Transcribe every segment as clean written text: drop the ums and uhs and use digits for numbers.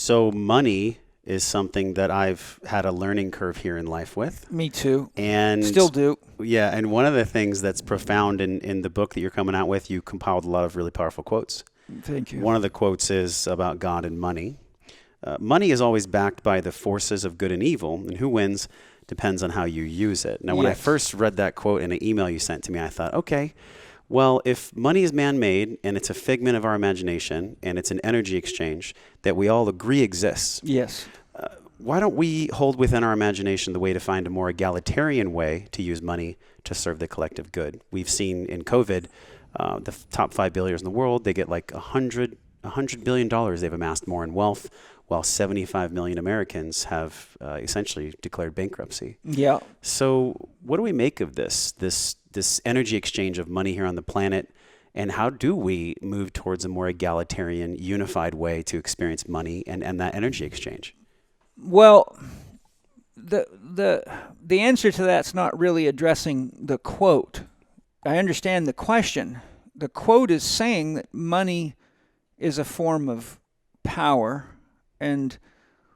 So money is something that I've had a learning curve here in life with. Me too. And Still do. yeah, and one of the things that's profound in the book that you're coming out with, you compiled a lot of really powerful quotes. Thank you. One of the quotes is about God and money. Money is always backed by the forces of good and evil, and who wins depends on how you use it. Now, when I first read that quote in an email you sent to me, I thought, okay, well, if money is man-made and it's a figment of our imagination and it's an energy exchange that we all agree exists, yes, why don't we hold within our imagination the way to find a more egalitarian way to use money to serve the collective good? We've seen in COVID, the top 5 billionaires in the world, they get like $100 billion they've amassed more in wealth, while 75 million Americans have essentially declared bankruptcy. Yeah. So what do we make of this energy exchange of money here on the planet, and how do we move towards a more egalitarian, unified way to experience money and that energy exchange? Well, the answer to that's not really addressing the quote. I understand the question. The quote is saying that money is a form of power, and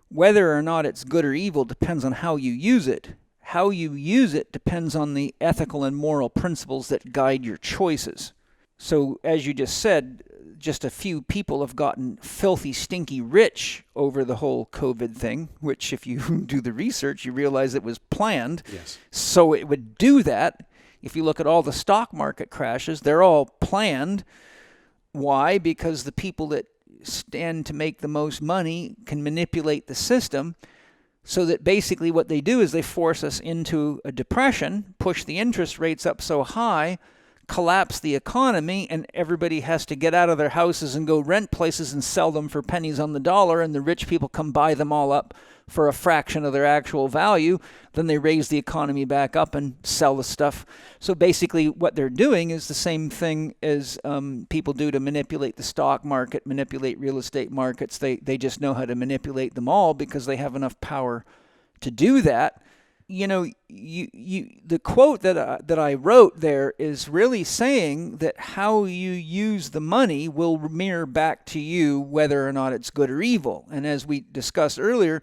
whether or not it's good or evil depends on how you use it. How you use it depends on the ethical and moral principles that guide your choices. So, as you just said, just a few people have gotten filthy, stinky rich over the whole COVID thing, which if you do the research, you realize it was planned. Yes. So it would do that. If you look at all the stock market crashes, they're all planned. Why? Because the people that stand to make the most money can manipulate the system, so that basically what they do is they force us into a depression, push the interest rates up so high, collapse the economy, and everybody has to get out of their houses and go rent places and sell them for pennies on the dollar, and the rich people come buy them all up for a fraction of their actual value. Then they raise the economy back up and sell the stuff. So basically what they're doing is the same thing as people do to manipulate the stock market, manipulate real estate markets. They just know how to manipulate them all because they have enough power to do that. You know, the quote that I wrote there is really saying that how you use the money will mirror back to you whether or not it's good or evil. And as we discussed earlier,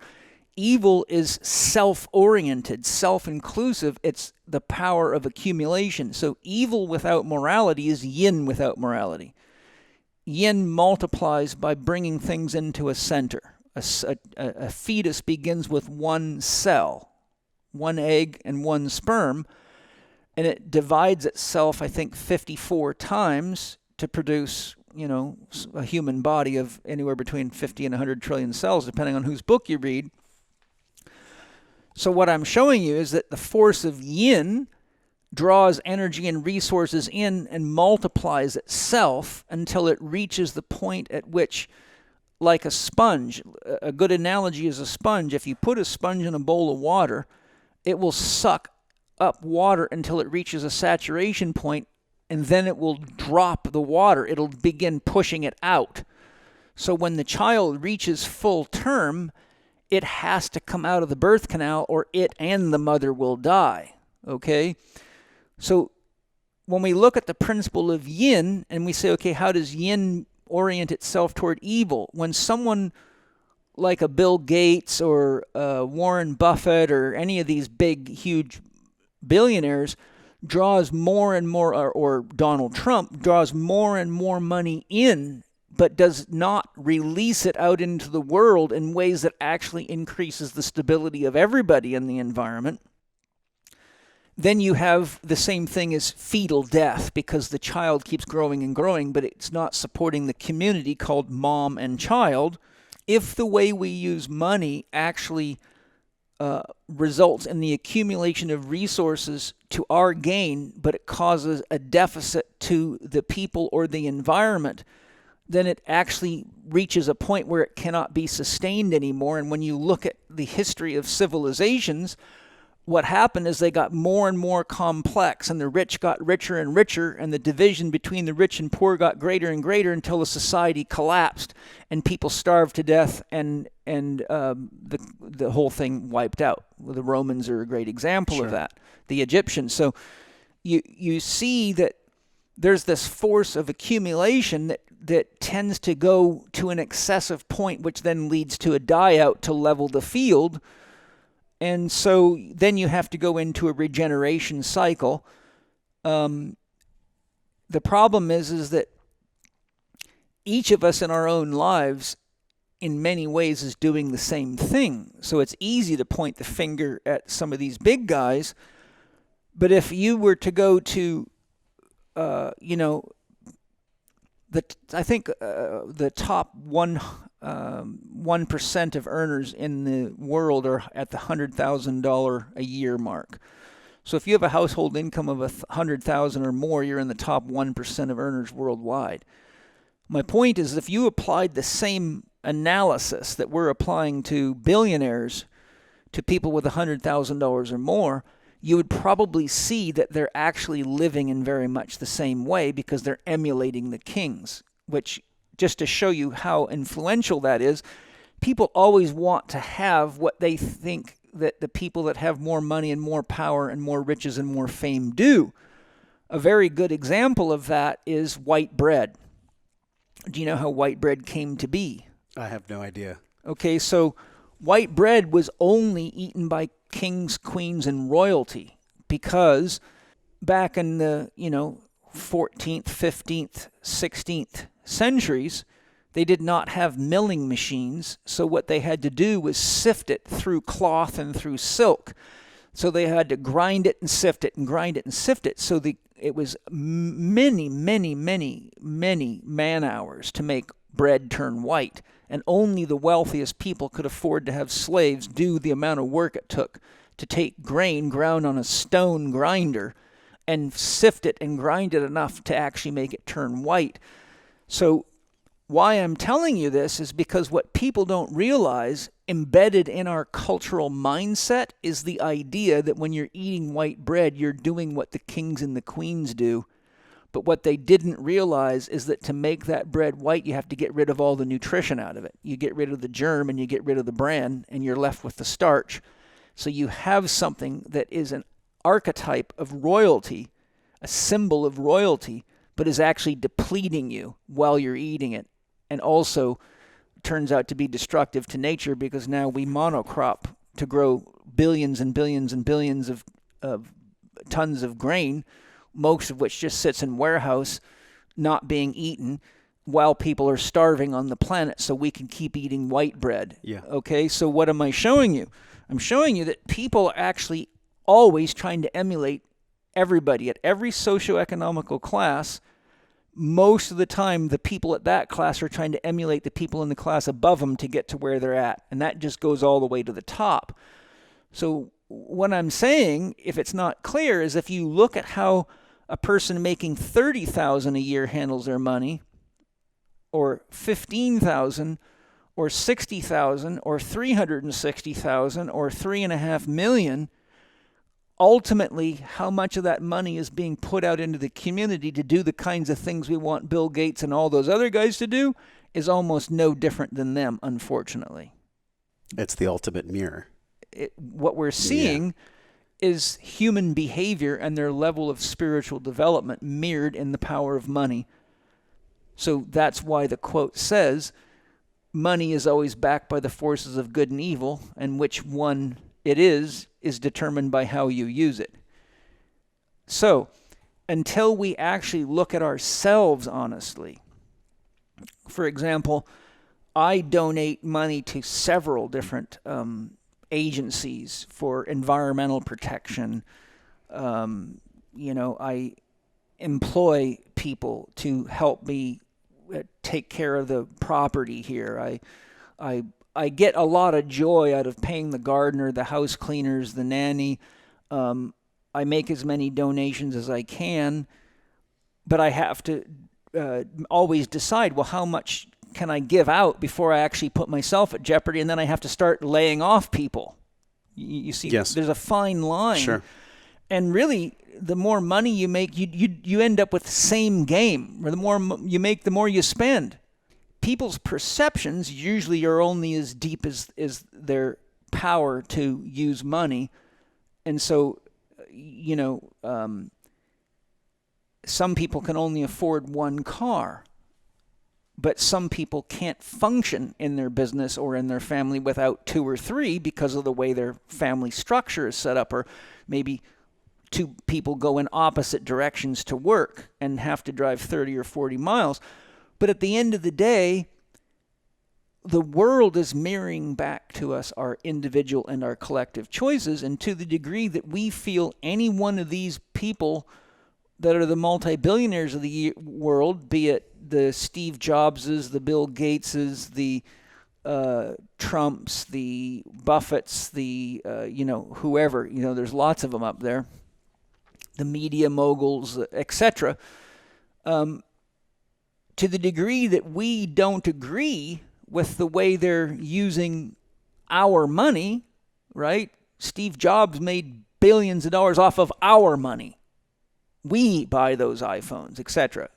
evil is self-oriented, self-inclusive. It's the power of accumulation. So evil without morality is yin without morality. Yin multiplies by bringing things into a center. A fetus begins with one cell, one egg and one sperm, and it divides itself, I think, 54 times to produce, a human body of anywhere between 50 and 100 trillion cells, depending on whose book you read. So what I'm showing you is that the force of yin draws energy and resources in and multiplies itself until it reaches the point at which, like a sponge, a good analogy is a sponge. If you put a sponge in a bowl of water, it will suck up water until it reaches a saturation point, and then it will drop the water. It'll begin pushing it out. So when the child reaches full term, it has to come out of the birth canal or it and the mother will die. Okay? So when we look at the principle of yin and we say, okay, how does yin orient itself toward evil? When someone like a Bill Gates or Warren Buffett or any of these big, huge billionaires draws more and more, or Donald Trump draws more and more money in, but does not release it out into the world in ways that actually increases the stability of everybody in the environment, then you have the same thing as fetal death, because the child keeps growing and growing, but it's not supporting the community called mom and child. If the way we use money actually results in the accumulation of resources to our gain, but it causes a deficit to the people or the environment, then it actually reaches a point where it cannot be sustained anymore. And when you look at the history of civilizations, what happened is they got more and more complex, and the rich got richer and richer, and the division between the rich and poor got greater and greater until the society collapsed and people starved to death, and the whole thing wiped out. Well, the Romans are a great example of that, the Egyptians. So you see that there's this force of accumulation that tends to go to an excessive point, which then leads to a die out to level the field. And so then you have to go into a regeneration cycle. The problem is that each of us in our own lives in many ways is doing the same thing. So it's easy to point the finger at some of these big guys. But if you were to go to, the top 1% of earners in the world are at the $100,000 a year mark. So if you have a household income of $100,000 or more, you're in the top 1% of earners worldwide. My point is, if you applied the same analysis that we're applying to billionaires to people with $100,000 or more, you would probably see that they're actually living in very much the same way because they're emulating the kings, which, just to show you how influential that is, people always want to have what they think that the people that have more money and more power and more riches and more fame do. A very good example of that is white bread. Do you know how white bread came to be? I have no idea. Okay, so white bread was only eaten by kings, queens, and royalty because back in the 14th, 15th, 16th centuries, they did not have milling machines. So what they had to do was sift it through cloth and through silk. So they had to grind it and sift it and grind it and sift it. So it was many, many, many, many man hours to make bread turn white. And only the wealthiest people could afford to have slaves do the amount of work it took to take grain ground on a stone grinder and sift it and grind it enough to actually make it turn white. So why I'm telling you this is because what people don't realize, embedded in our cultural mindset, is the idea that when you're eating white bread, you're doing what the kings and the queens do. But what they didn't realize is that to make that bread white, you have to get rid of all the nutrition out of it. You get rid of the germ and you get rid of the bran, and you're left with the starch. So you have something that is an archetype of royalty, a symbol of royalty, but is actually depleting you while you're eating it. And also turns out to be destructive to nature because now we monocrop to grow billions and billions and billions of tons of grain, most of which just sits in warehouse not being eaten while people are starving on the planet so we can keep eating white bread. Yeah. Okay, so what am I showing you? I'm showing you that people are actually always trying to emulate everybody at every socioeconomical class. Most of the time, the people at that class are trying to emulate the people in the class above them to get to where they're at. And that just goes all the way to the top. So what I'm saying, if it's not clear, is if you look at how a person making $30,000 a year handles their money, or $15,000, or $60,000, or $360,000, or $3.5 million, ultimately, how much of that money is being put out into the community to do the kinds of things we want Bill Gates and all those other guys to do is almost no different than them, unfortunately. It's the ultimate mirror. What we're seeing is human behavior and their level of spiritual development mirrored in the power of money. So that's why the quote says, money is always backed by the forces of good and evil, and which one it is determined by how you use it. So, until we actually look at ourselves honestly, for example, I donate money to several different agencies for environmental protection. I employ people to help me take care of the property here. I get a lot of joy out of paying the gardener, the house cleaners, the nanny. I make as many donations as I can, but I have to always decide, well, how much can I give out before I actually put myself at jeopardy? And then I have to start laying off people. You see, yes. There's a fine line. Sure. And really, the more money you make, you end up with the same game. Where the more you make, the more you spend. People's perceptions usually are only as deep as their power to use money. And so, some people can only afford one car, but some people can't function in their business or in their family without two or three because of the way their family structure is set up, or maybe two people go in opposite directions to work and have to drive 30 or 40 miles. But at the end of the day, the world is mirroring back to us our individual and our collective choices, and to the degree that we feel any one of these people that are the multi-billionaires of the world, be it the Steve Jobses, the Bill Gateses, the Trumps, the Buffetts, the whoever, there's lots of them up there, the media moguls, etc. To the degree that we don't agree with the way they're using our money, right? Steve Jobs made billions of dollars off of our money. We buy those iPhones, etc.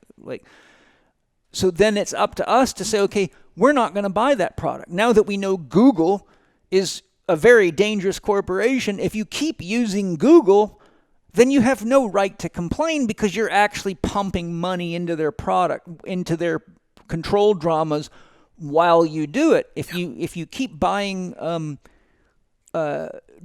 So then it's up to us to say, okay, we're not going to buy that product. Now that we know Google is a very dangerous corporation, if you keep using Google, then you have no right to complain because you're actually pumping money into their product, into their control dramas while you do it. If you keep buying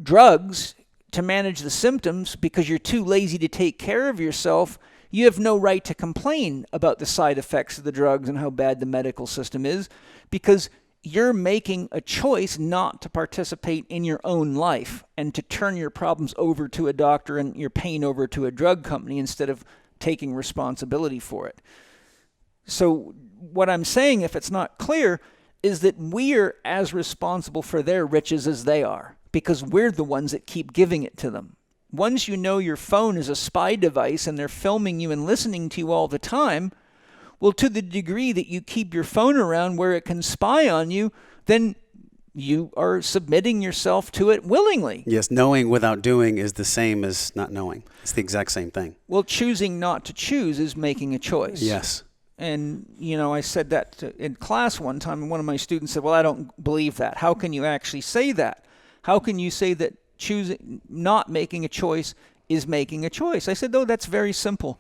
drugs to manage the symptoms because you're too lazy to take care of yourself, you have no right to complain about the side effects of the drugs and how bad the medical system is, because you're making a choice not to participate in your own life and to turn your problems over to a doctor and your pain over to a drug company instead of taking responsibility for it. So what I'm saying, if it's not clear, is that we're as responsible for their riches as they are, because we're the ones that keep giving it to them. Once you know your phone is a spy device and they're filming you and listening to you all the time, well, to the degree that you keep your phone around where it can spy on you, then you are submitting yourself to it willingly. Yes, knowing without doing is the same as not knowing. It's the exact same thing. Well, choosing not to choose is making a choice. Yes. And, I said that in class one time, and one of my students said, well, I don't believe that. How can you actually say that? How can you say that not making a choice is making a choice? I said, that's very simple.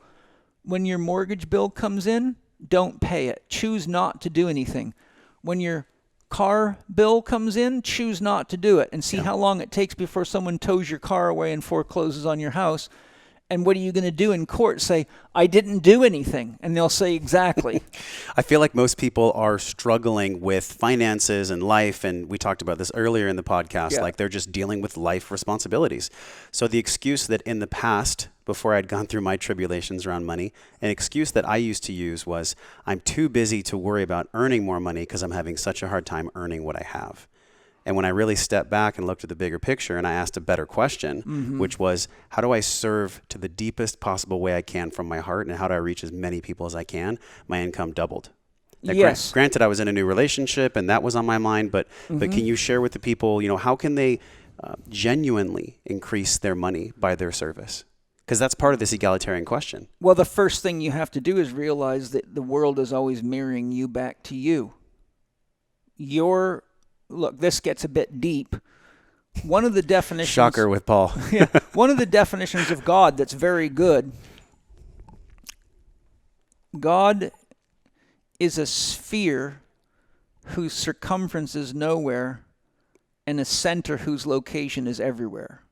When your mortgage bill comes in, don't pay it. Choose not to do anything. When your car bill comes in, choose not to do it, and see how long it takes before someone tows your car away and forecloses on your house. And what are you going to do in court? Say, I didn't do anything. And they'll say, exactly. I feel like most people are struggling with finances and life. And we talked about this earlier in the podcast. Like they're just dealing with life responsibilities. So the excuse that in the past, before I'd gone through my tribulations around money, an excuse that I used to use was, I'm too busy to worry about earning more money because I'm having such a hard time earning what I have. And when I really stepped back and looked at the bigger picture and I asked a better question, which was, how do I serve to the deepest possible way I can from my heart, and how do I reach as many people as I can? My income doubled. Now, yes. Granted, I was in a new relationship and that was on my mind, but can you share with the people, how can they genuinely increase their money by their service? Because that's part of this egalitarian question. Well, the first thing you have to do is realize that the world is always mirroring you back to you. Look, this gets a bit deep. One of the definitions... Shocker with Paul. One of the definitions of God that's very good. God is a sphere whose circumference is nowhere and a center whose location is everywhere.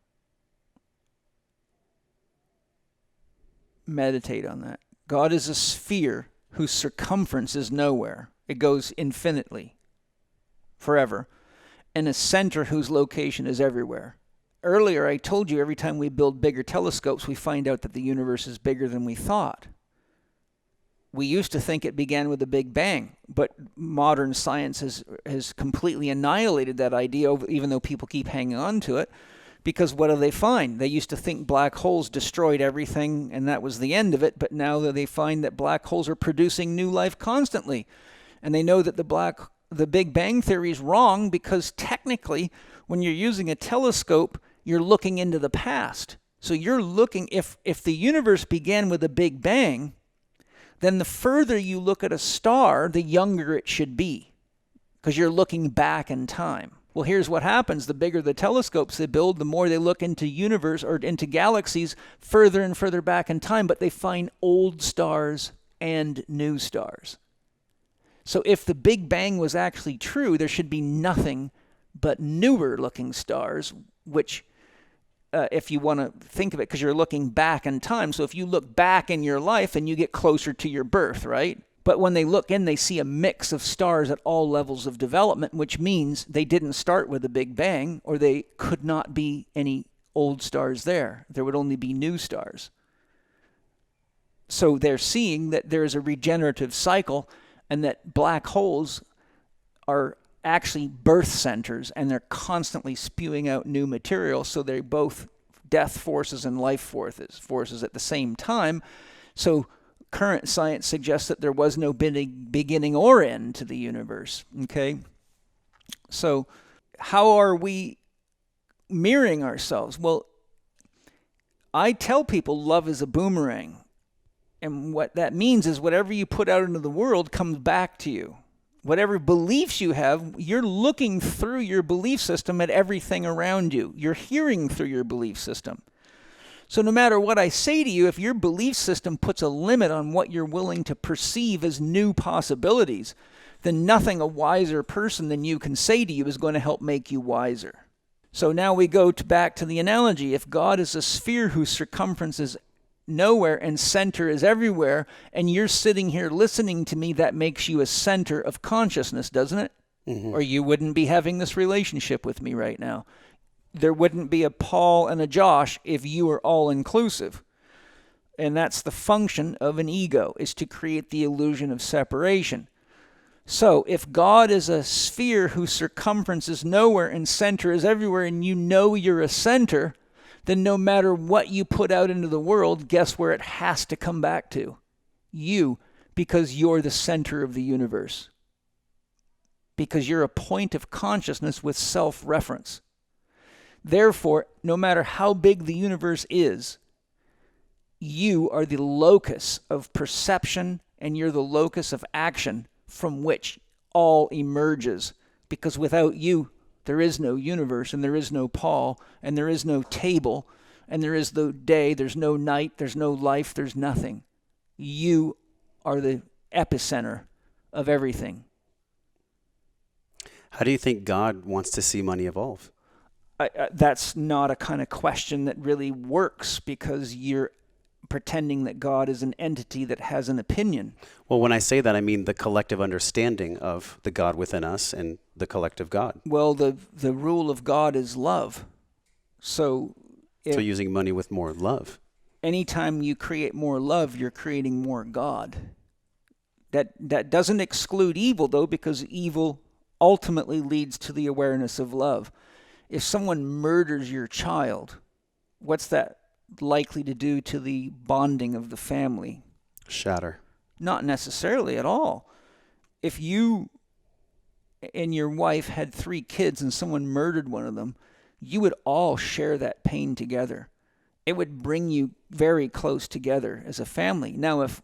Meditate on that. God is a sphere whose circumference is nowhere. It goes infinitely. Forever, and a center whose location is everywhere. Earlier, I told you every time we build bigger telescopes, we find out that the universe is bigger than we thought. We used to think it began with the Big Bang, but modern science has completely annihilated that idea, even though people keep hanging on to it, because what do they find? They used to think black holes destroyed everything, and that was the end of it, but now they find that black holes are producing new life constantly, and they know that the Big Bang theory is wrong because technically, when you're using a telescope, you're looking into the past. So you're looking, if the universe began with a Big Bang, then the further you look at a star, the younger it should be, because you're looking back in time. Well, here's what happens. The bigger the telescopes they build, the more they look into universe or into galaxies further and further back in time, but they find old stars and new stars. So if the Big Bang was actually true, there should be nothing but newer looking stars, which if you want to think of it, because you're looking back in time. So if you look back in your life and you get closer to your birth, right? But when they look in, they see a mix of stars at all levels of development, which means they didn't start with a Big Bang, or they could not be any old stars there. There would only be new stars. So they're seeing that there is a regenerative cycle and that black holes are actually birth centers, and they're constantly spewing out new material. So they're both death forces and life forces at the same time. So current science suggests that there was no beginning or end to the universe. Okay? So how are we mirroring ourselves? Well, I tell people love is a boomerang. And what that means is whatever you put out into the world comes back to you. Whatever beliefs you have, you're looking through your belief system at everything around you. You're hearing through your belief system. So no matter what I say to you, if your belief system puts a limit on what you're willing to perceive as new possibilities, then nothing a wiser person than you can say to you is going to help make you wiser. So now we go back to the analogy. If God is a sphere whose circumference is nowhere and center is everywhere, and you're sitting here listening to me, that makes you a center of consciousness, doesn't it? Mm-hmm. Or you wouldn't be having this relationship with me right now. There wouldn't be a Paul and a Josh if you were all-inclusive. And that's the function of an ego, is to create the illusion of separation. So if God is a sphere whose circumference is nowhere and center is everywhere, and you know you're a center, then no matter what you put out into the world, guess where it has to come back to? You, because you're the center of the universe. Because you're a point of consciousness with self-reference. Therefore, no matter how big the universe is, you are the locus of perception, and you're the locus of action from which all emerges. Because without you, there is no universe, and there is no Paul, and there is no table, and there is no day, there's no night, there's no life, there's nothing. You are the epicenter of everything. How do you think God wants to see money evolve? That's not a kind of question that really works, because you're pretending that God is an entity that has an opinion. Well, when I say that, I mean the collective understanding of the God within us and the collective God. Well, the rule of God is love. So using money with more love. Anytime you create more love, you're creating more God. That doesn't exclude evil, though, because evil ultimately leads to the awareness of love. If someone murders your child, what's that likely to do to the bonding of the family? Shatter. Not necessarily at all. If you and your wife had 3 kids and someone murdered one of them, you would all share that pain together. It would bring you very close together as a family. Now, if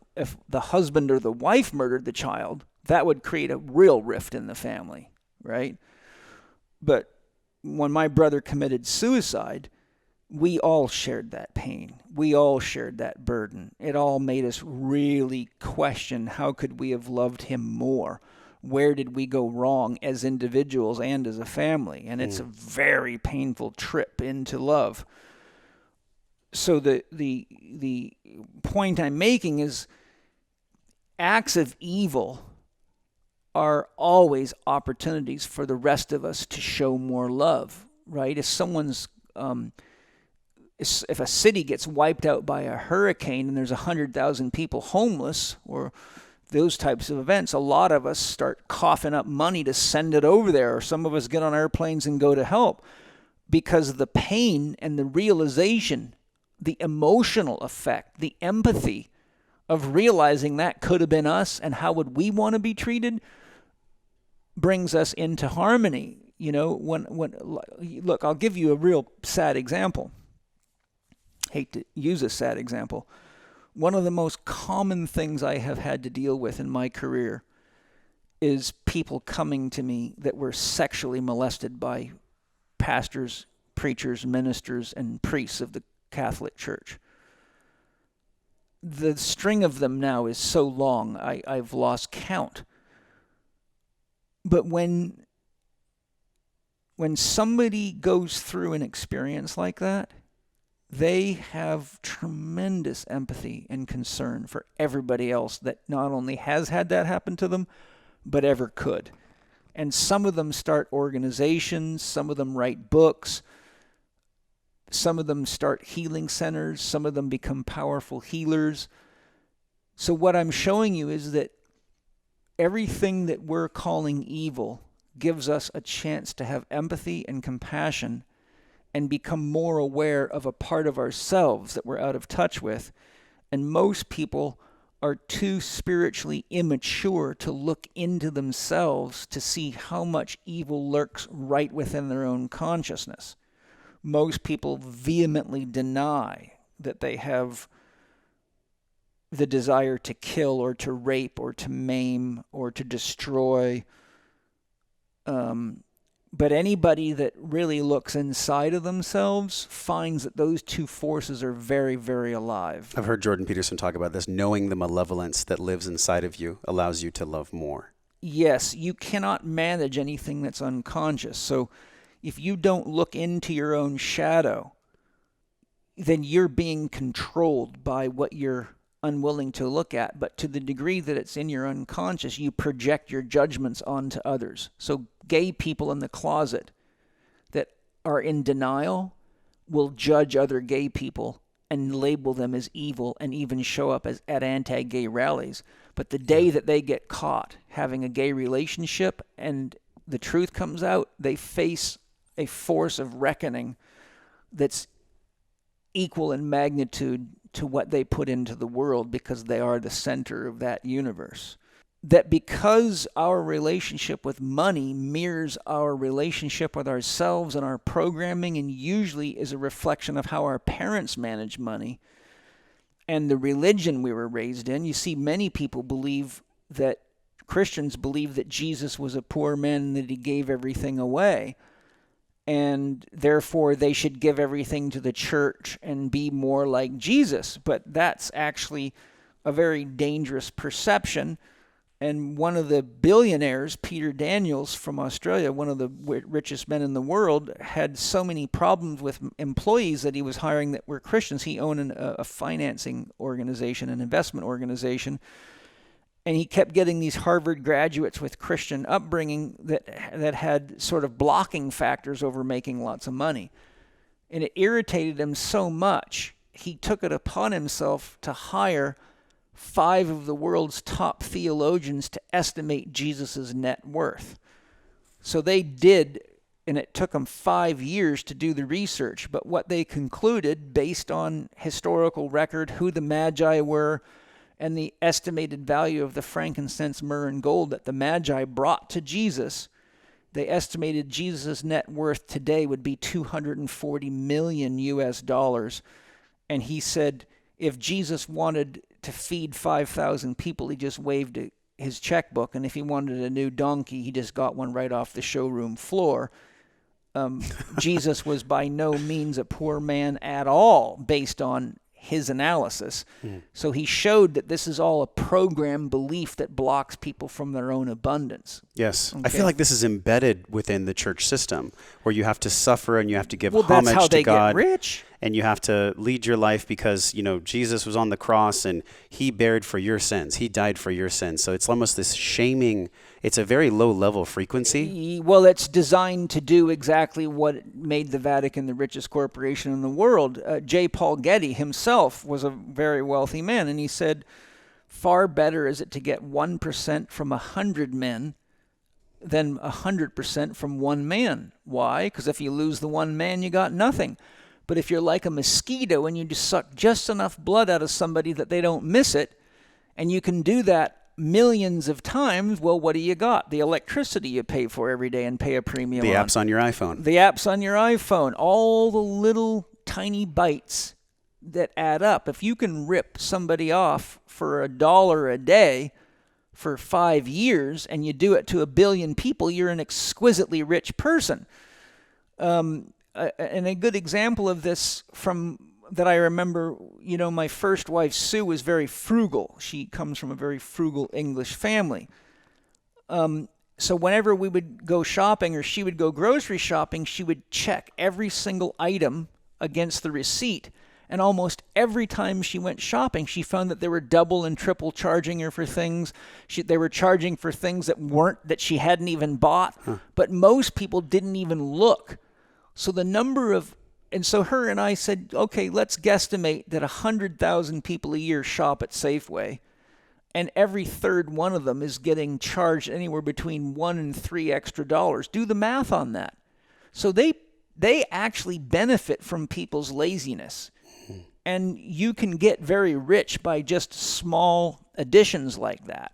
the husband or the wife murdered the child, that would create a real rift in the family, right? But when my brother committed suicide, we all shared that pain. We all shared that burden. It all made us really question, how could we have loved him more? Where did we go wrong as individuals and as a family? And it's a very painful trip into love. So the point I'm making is acts of evil are always opportunities for the rest of us to show more love, right? If a city gets wiped out by a hurricane and there's 100,000 people homeless, or those types of events, a lot of us start coughing up money to send it over there, or some of us get on airplanes and go to help, because of the pain and the realization, the emotional effect, the empathy of realizing that could have been us and how would we want to be treated, brings us into harmony. You know, look, I'll give you a real sad example. Hate to use a sad example. One of the most common things I have had to deal with in my career is people coming to me that were sexually molested by pastors, preachers, ministers, and priests of the Catholic Church. The string of them now is so long, I've lost count. But when somebody goes through an experience like that, they have tremendous empathy and concern for everybody else that not only has had that happen to them, but ever could. And some of them start organizations, some of them write books, some of them start healing centers, some of them become powerful healers. So what I'm showing you is that everything that we're calling evil gives us a chance to have empathy and compassion and become more aware of a part of ourselves that we're out of touch with. And most people are too spiritually immature to look into themselves to see how much evil lurks right within their own consciousness. Most people vehemently deny that they have the desire to kill or to rape or to maim or to destroy. But anybody that really looks inside of themselves finds that those two forces are very, very alive. I've heard Jordan Peterson talk about this. Knowing the malevolence that lives inside of you allows you to love more. Yes, you cannot manage anything that's unconscious. So if you don't look into your own shadow, then you're being controlled by what you're unwilling to look at. But to the degree that it's in your unconscious, you project your judgments onto others. So gay people in the closet that are in denial will judge other gay people and label them as evil and even show up at anti-gay rallies. But the day that they get caught having a gay relationship and the truth comes out, they face a force of reckoning that's equal in magnitude to what they put into the world because they are the center of that universe. That because our relationship with money mirrors our relationship with ourselves and our programming, and usually is a reflection of how our parents manage money and the religion we were raised in. You see, many people believe that Christians believe that Jesus was a poor man and that he gave everything away, and therefore they should give everything to the church and be more like Jesus. But that's actually a very dangerous perception. And one of the billionaires, Peter Daniels from Australia, one of the richest men in the world, had so many problems with employees that he was hiring that were Christians. He owned a financing organization, an investment organization, and he kept getting these Harvard graduates with Christian upbringing that had sort of blocking factors over making lots of money. And it irritated him so much, he took it upon himself to hire 5 of the world's top theologians to estimate Jesus' net worth. So they did, and it took them 5 years to do the research. But what they concluded, based on historical record, who the Magi were, and the estimated value of the frankincense, myrrh, and gold that the Magi brought to Jesus, they estimated Jesus' net worth today would be $240 million US. And he said if Jesus wanted to feed 5,000 people, he just waved his checkbook. And if he wanted a new donkey, he just got one right off the showroom floor. Jesus was by no means a poor man at all, based on his analysis. So he showed that this is all a program belief that blocks people from their own abundance. Yes. Okay. I feel like this is embedded within the church system, where you have to suffer and you have to give that's homage how to they God. Get rich. And you have to lead your life because, Jesus was on the cross and he bared for your sins. He died for your sins. So it's almost this shaming. It's a very low level frequency. Well, it's designed to do exactly what made the Vatican the richest corporation in the world. J. Paul Getty himself was a very wealthy man, and he said, far better is it to get 1% from 100 men than 100% from one man. Why? Because if you lose the one man, you got nothing. But if you're like a mosquito and you just suck just enough blood out of somebody that they don't miss it, and you can do that millions of times, well, what do you got? The electricity you pay for every day and pay a premium on. The apps on your iPhone. The apps on your iPhone. All the little tiny bites that add up. If you can rip somebody off for $1 a day for 5 years and you do it to 1 billion people, you're an exquisitely rich person. And a good example of this that I remember, my first wife, Sue, was very frugal. She comes from a very frugal English family. So whenever we would go shopping or she would go grocery shopping, she would check every single item against the receipt. And almost every time she went shopping, she found that they were double and triple charging her for things. They were charging for things that she hadn't even bought. But most people didn't even look. So so her and I said, okay, let's guesstimate that 100,000 people a year shop at Safeway, and every third one of them is getting charged anywhere between $1 and $3 extra. Do the math on that. So they actually benefit from people's laziness. And you can get very rich by just small additions like that.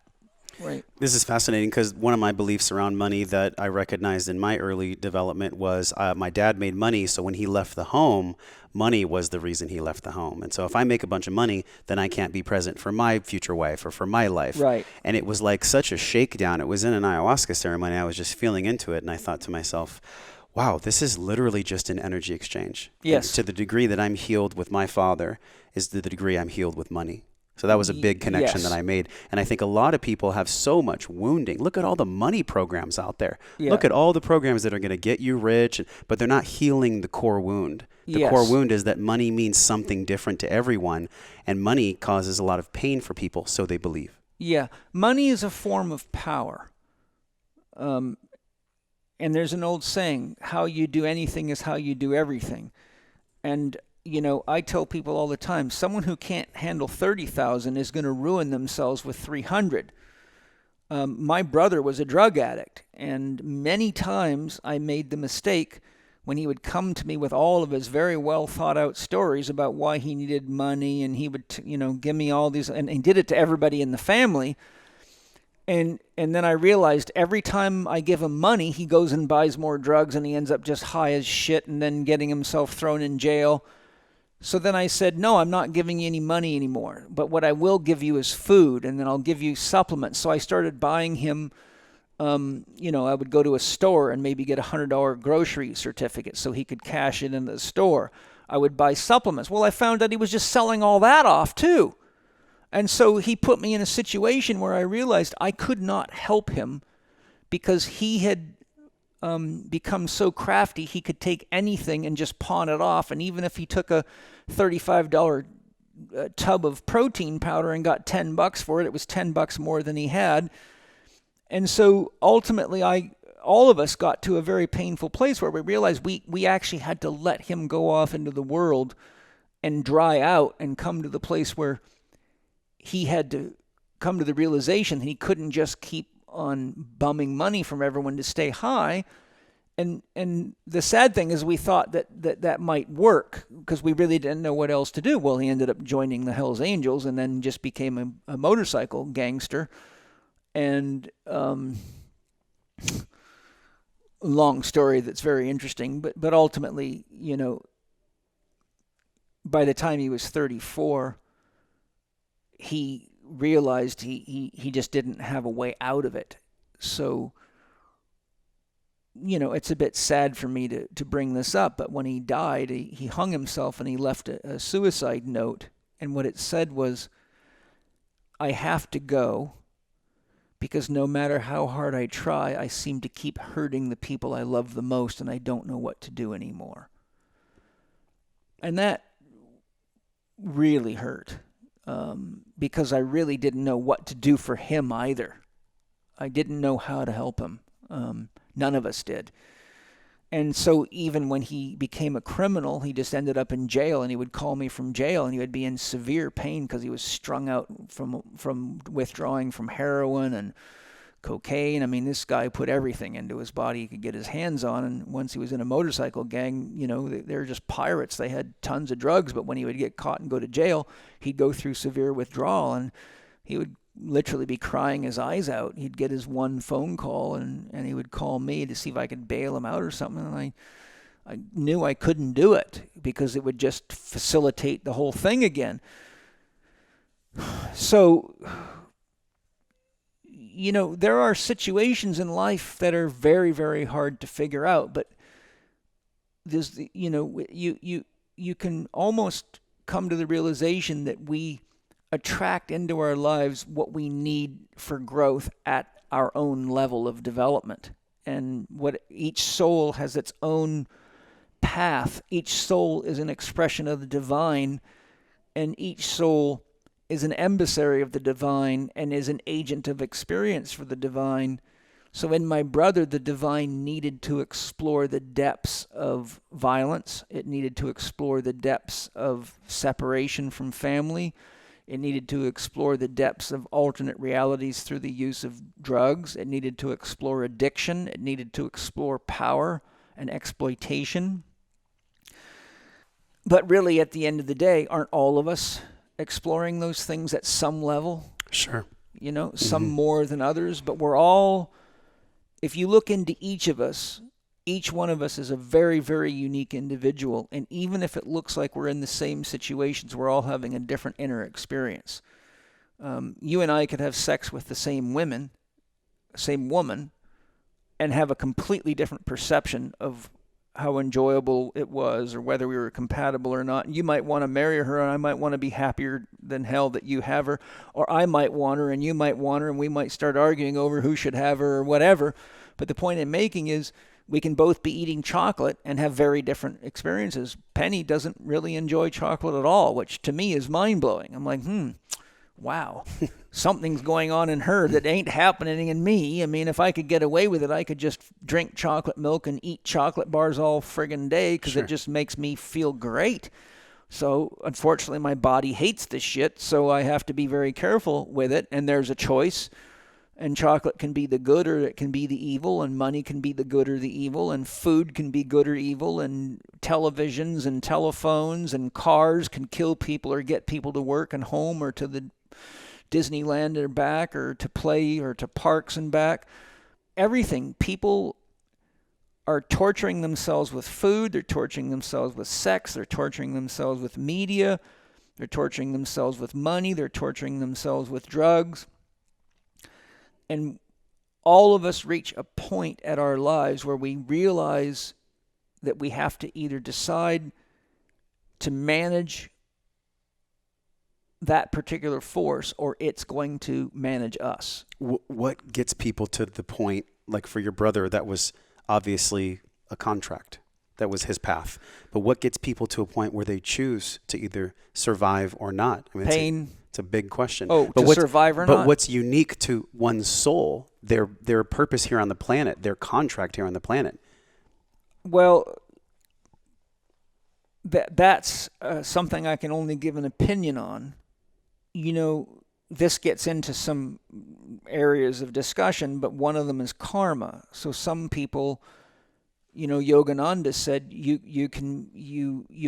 Right. This is fascinating because one of my beliefs around money that I recognized in my early development was my dad made money. So when he left the home, money was the reason he left the home. And so if I make a bunch of money, then I can't be present for my future wife or for my life. Right. And it was like such a shakedown. It was in an ayahuasca ceremony. I was just feeling into it. And I thought to myself, wow, this is literally just an energy exchange. Yes. And to the degree that I'm healed with my father is to the degree I'm healed with money. So that was a big connection that I made. And I think a lot of people have so much wounding. Look at all the money programs out there. Yeah. Look at all the programs that are going to get you rich, but they're not healing the core wound. The core wound is that money means something different to everyone, and money causes a lot of pain for people, so they believe. Yeah. Money is a form of power. And there's an old saying, how you do anything is how you do everything. And I tell people all the time, someone who can't handle 30,000 is going to ruin themselves with 300. My brother was a drug addict, and many times I made the mistake when he would come to me with all of his very well thought out stories about why he needed money, and he would, give me all these, and he did it to everybody in the family. And then I realized every time I give him money, he goes and buys more drugs, and he ends up just high as shit and then getting himself thrown in jail. So then I said, no, I'm not giving you any money anymore. But what I will give you is food, and then I'll give you supplements. So I started buying him, I would go to a store and maybe get a $100 grocery certificate so he could cash it in the store. I would buy supplements. Well, I found out he was just selling all that off too. And so he put me in a situation where I realized I could not help him because he had become so crafty he could take anything and just pawn it off. And even if he took a $35 tub of protein powder and got $10 for it, it was $10 more than he had. And so ultimately all of us got to a very painful place where we realized we actually had to let him go off into the world and dry out and come to the place where he had to come to the realization that he couldn't just keep on bumming money from everyone to stay high. And the sad thing is we thought that might work because we really didn't know what else to do. Well, he ended up joining the Hells Angels and then just became a motorcycle gangster. And long story that's very interesting, but ultimately, by the time he was 34, he realized he just didn't have a way out of it. So, it's a bit sad for me to bring this up, but when he died, he hung himself and he left a suicide note. And what it said was, I have to go because no matter how hard I try, I seem to keep hurting the people I love the most and I don't know what to do anymore. And that really hurt. Because I really didn't know what to do for him either. I didn't know how to help him. None of us did. And so even when he became a criminal, he just ended up in jail, and he would call me from jail, and he would be in severe pain because he was strung out from withdrawing from heroin and cocaine. I mean, this guy put everything into his body he could get his hands on, and once he was in a motorcycle gang, they were just pirates. They had tons of drugs, but when he would get caught and go to jail, he'd go through severe withdrawal, and he would literally be crying his eyes out. He'd get his one phone call, and he would call me to see if I could bail him out or something, and I knew I couldn't do it because it would just facilitate the whole thing again. So, there are situations in life that are very, very hard to figure out, but there's, you can almost come to the realization that we attract into our lives what we need for growth at our own level of development. And what each soul has its own path. Each soul is an expression of the divine, and each soul is an emissary of the divine and is an agent of experience for the divine. So in my brother, the divine needed to explore the depths of violence. It needed to explore the depths of separation from family. It needed to explore the depths of alternate realities through the use of drugs. It needed to explore addiction. It needed to explore power and exploitation. But really, at the end of the day, aren't all of us exploring those things at some level? Sure. Some more than others, but we're all, if you look into each of us, each one of us is a very, very unique individual. And even if it looks like we're in the same situations, we're all having a different inner experience. You and I could have sex with the same woman, and have a completely different perception of how enjoyable it was or whether we were compatible or not. You might want to marry her, and I might want to be happier than hell that you have her. Or I might want her, and you might want her, and we might start arguing over who should have her or whatever. But the point I'm making is we can both be eating chocolate and have very different experiences. Penny doesn't really enjoy chocolate at all, which to me is mind-blowing. I'm like, wow, something's going on in her that ain't happening in me. I mean, if I could get away with it, I could just drink chocolate milk and eat chocolate bars all friggin' day because It just makes me feel great. So unfortunately, my body hates this shit, so I have to be very careful with it, and there's a choice. And chocolate can be the good or it can be the evil, and money can be the good or the evil, and food can be good or evil, and televisions and telephones and cars can kill people or get people to work and home or to the Disneyland or back or to play or to parks and back. Everything. People are torturing themselves with food. They're torturing themselves with sex. They're torturing themselves with media. They're torturing themselves with money. They're torturing themselves with drugs. And all of us reach a point at our lives where we realize that we have to either decide to manage that particular force or it's going to manage us. What gets people to the point, like for your brother, that was obviously a contract. That was his path. But what gets people to a point where they choose to either survive or not? I mean, pain. It's a big question. To survive or not. But what's unique to one's soul, their purpose here on the planet, their contract here on the planet? Well, that's something I can only give an opinion on. This gets into some areas of discussion, but one of them is karma. So some people, Yogananda said you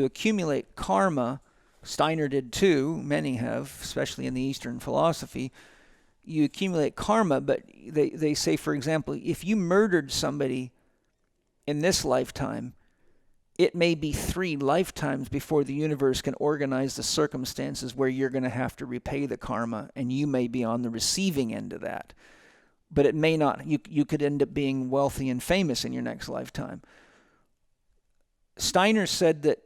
accumulate karma. Steiner did too. Many have, especially in the Eastern philosophy. You accumulate karma, but they say, for example, if you murdered somebody in this lifetime, it may be 3 lifetimes before the universe can organize the circumstances where you're going to have to repay the karma, and you may be on the receiving end of that. But it may not. You could end up being wealthy and famous in your next lifetime. Steiner said that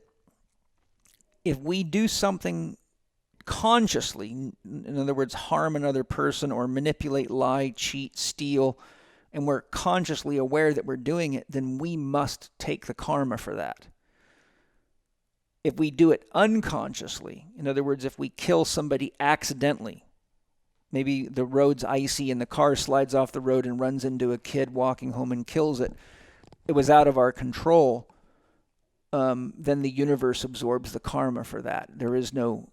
if we do something consciously, in other words, harm another person or manipulate, lie, cheat, steal, and we're consciously aware that we're doing it, then we must take the karma for that. If we do it unconsciously, in other words, if we kill somebody accidentally, maybe the road's icy and the car slides off the road and runs into a kid walking home and kills it, it was out of our control. Then the universe absorbs the karma for that. There is no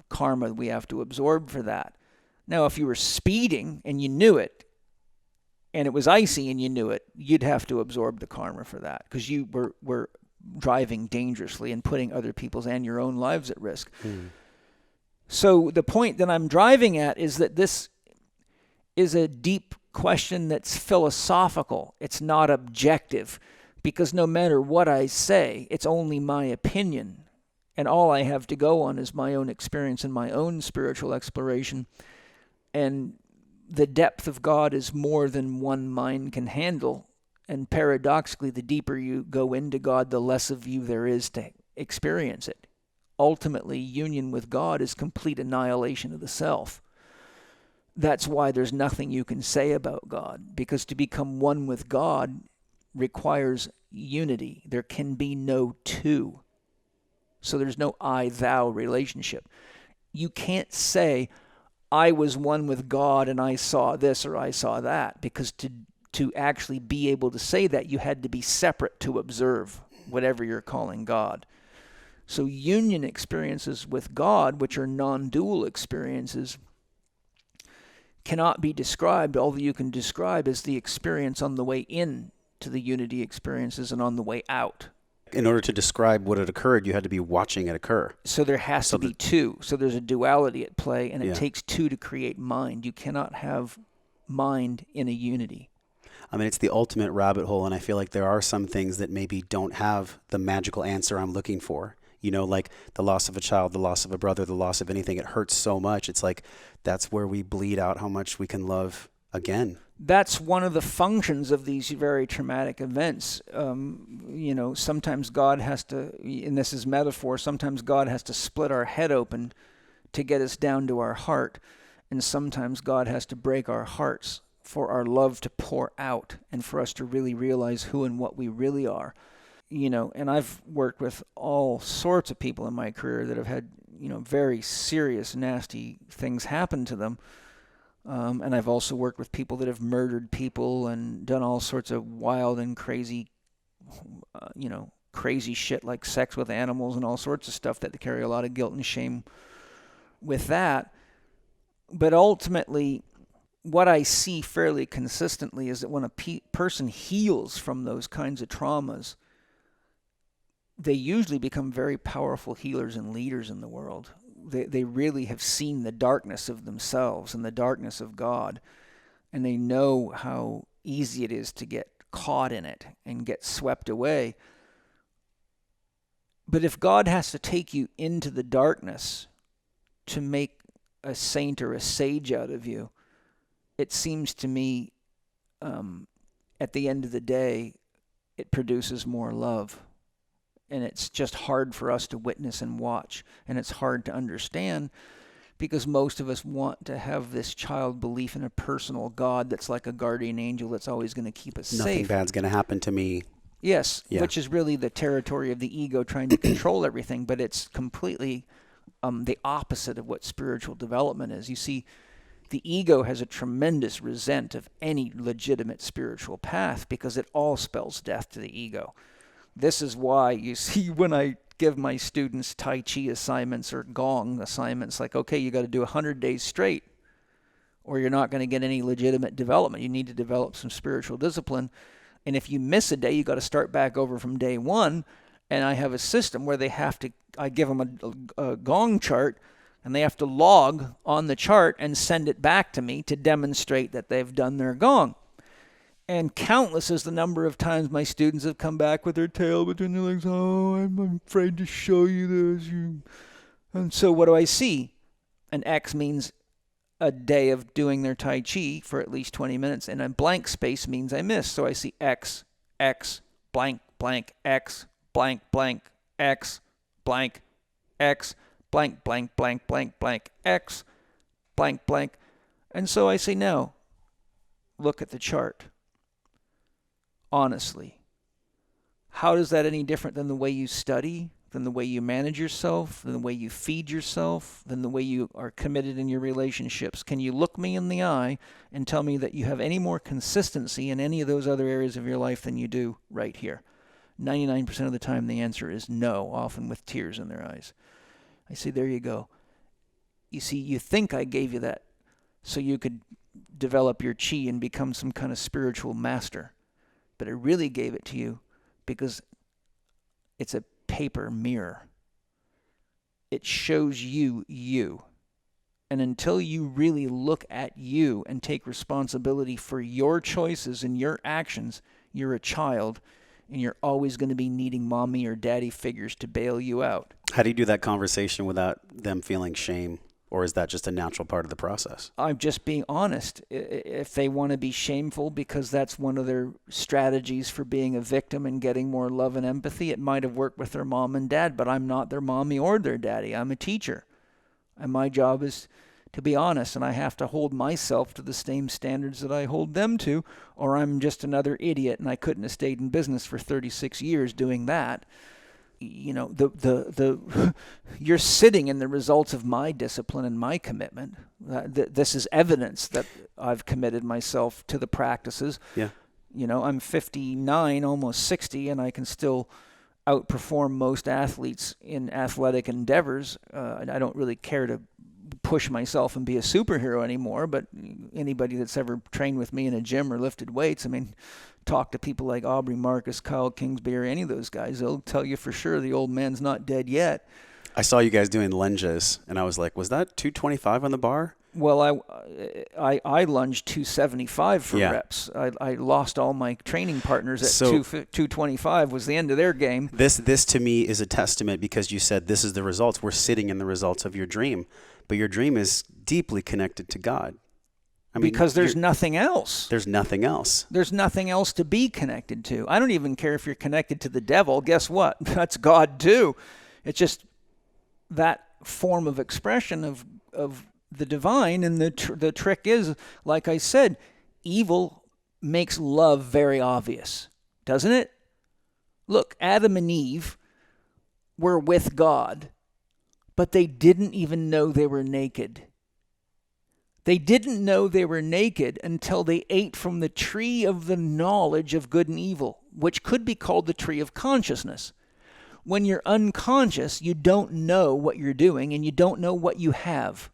karma we have to absorb for that. Now, if you were speeding and you knew it, and it was icy and you knew it, you'd have to absorb the karma for that because you were driving dangerously and putting other people's and your own lives at risk. So the point that I'm driving at is that this is a deep question that's philosophical. It's not objective. Because no matter what I say, it's only my opinion. And all I have to go on is my own experience and my own spiritual exploration. And the depth of God is more than one mind can handle. And paradoxically, the deeper you go into God, the less of you there is to experience it. Ultimately, union with God is complete annihilation of the self. That's why there's nothing you can say about God, because to become one with God requires unity. There can be no two. So there's no I-thou relationship. You can't say, I was one with God and I saw this or I saw that, because to actually be able to say that, you had to be separate to observe whatever you're calling God. So union experiences with God, which are non-dual experiences, cannot be described. All that you can describe is the experience on the way in to the unity experiences and on the way out. In order to describe what had occurred, you had to be watching it occur. So there has to be two. So there's a duality at play, and it Yeah. takes two to create mind. You cannot have mind in a unity. I mean, it's the ultimate rabbit hole, and I feel like there are some things that maybe don't have the magical answer I'm looking for. You know, like the loss of a child, the loss of a brother, the loss of anything. It hurts so much. It's like that's where we bleed out how much we can love again. That's one of the functions of these very traumatic events. You know, sometimes God has to, and this is metaphor, sometimes God has to split our head open to get us down to our heart. And sometimes God has to break our hearts for our love to pour out and for us to really realize who and what we really are. You know, and I've worked with all sorts of people in my career that have had, you know, very serious, nasty things happen to them. And I've also worked with people that have murdered people and done all sorts of wild and crazy, crazy shit like sex with animals and all sorts of stuff that they carry a lot of guilt and shame with that. But ultimately, what I see fairly consistently is that when a person heals from those kinds of traumas, they usually become very powerful healers and leaders in the world. They really have seen the darkness of themselves and the darkness of God, and they know how easy it is to get caught in it and get swept away. But if God has to take you into the darkness to make a saint or a sage out of you, it seems to me at the end of the day, it produces more love. And it's just hard for us to witness and watch. And it's hard to understand because most of us want to have this child belief in a personal God that's like a guardian angel that's always going to keep us safe. Nothing bad's going to happen to me. Yes, Yeah. Which is really the territory of the ego trying to control everything. But it's completely the opposite of what spiritual development is. You see, the ego has a tremendous resent of any legitimate spiritual path because it all spells death to the ego. This is why you see when I give my students Tai Chi assignments or Gong assignments, like, okay, you got to do 100 days straight or you're not going to get any legitimate development. You need to develop some spiritual discipline. And if you miss a day, you got to start back over from day one. And I have a system where I give them a Gong chart and they have to log on the chart and send it back to me to demonstrate that they've done their Gong. And countless is the number of times my students have come back with their tail between their legs. Oh, I'm afraid to show you this. And so what do I see? An X means a day of doing their Tai Chi for at least 20 minutes. And a blank space means I missed. So I see X, X, blank, blank, X, blank, blank, X, blank, X, blank, blank, blank, blank, blank, X, blank, blank. And so I say, now, look at the chart. Honestly, how is that any different than the way you study, than the way you manage yourself, than the way you feed yourself, than the way you are committed in your relationships? Can you look me in the eye and tell me that you have any more consistency in any of those other areas of your life than you do right here? 99% of the time the answer is no, often with tears in their eyes. I say, there you go. You see, you think I gave you that so you could develop your chi and become some kind of spiritual master. But I really gave it to you because it's a paper mirror. It shows you you. And until you really look at you and take responsibility for your choices and your actions, you're a child and you're always going to be needing mommy or daddy figures to bail you out. How do you do that conversation without them feeling shame? Or is that just a natural part of the process? I'm just being honest. If they want to be shameful because that's one of their strategies for being a victim and getting more love and empathy, it might have worked with their mom and dad, but I'm not their mommy or their daddy. I'm a teacher. And my job is to be honest, and I have to hold myself to the same standards that I hold them to, or I'm just another idiot and I couldn't have stayed in business for 36 years doing that. You know, you're sitting in the results of my discipline and my commitment. This is evidence that I've committed myself to the practices. Yeah. You know, I'm 59, almost 60, and I can still outperform most athletes in athletic endeavors. I don't really care to push myself and be a superhero anymore, but anybody that's ever trained with me in a gym or lifted weights, I mean, talk to people like Aubrey Marcus, Kyle Kingsbury, any of those guys, they'll tell you for sure the old man's not dead yet. I saw you guys doing lunges, and I was like, was that 225 on the bar? Well, I lunged 275 for reps. I lost all my training partners at 225 was the end of their game. This to me is a testament, because you said this is the results. We're sitting in the results of your dream, but your dream is deeply connected to God. I mean, because there's nothing else. There's nothing else. There's nothing else to be connected to. I don't even care if you're connected to the devil. Guess what? That's God too. It's just that form of expression of the divine. And the trick is, like I said, evil makes love very obvious, doesn't it? Look, Adam and Eve were with God, but they didn't even know they were naked. They didn't know they were naked until they ate from the tree of the knowledge of good and evil, which could be called the tree of consciousness. When you're unconscious, you don't know what you're doing and you don't know what you have.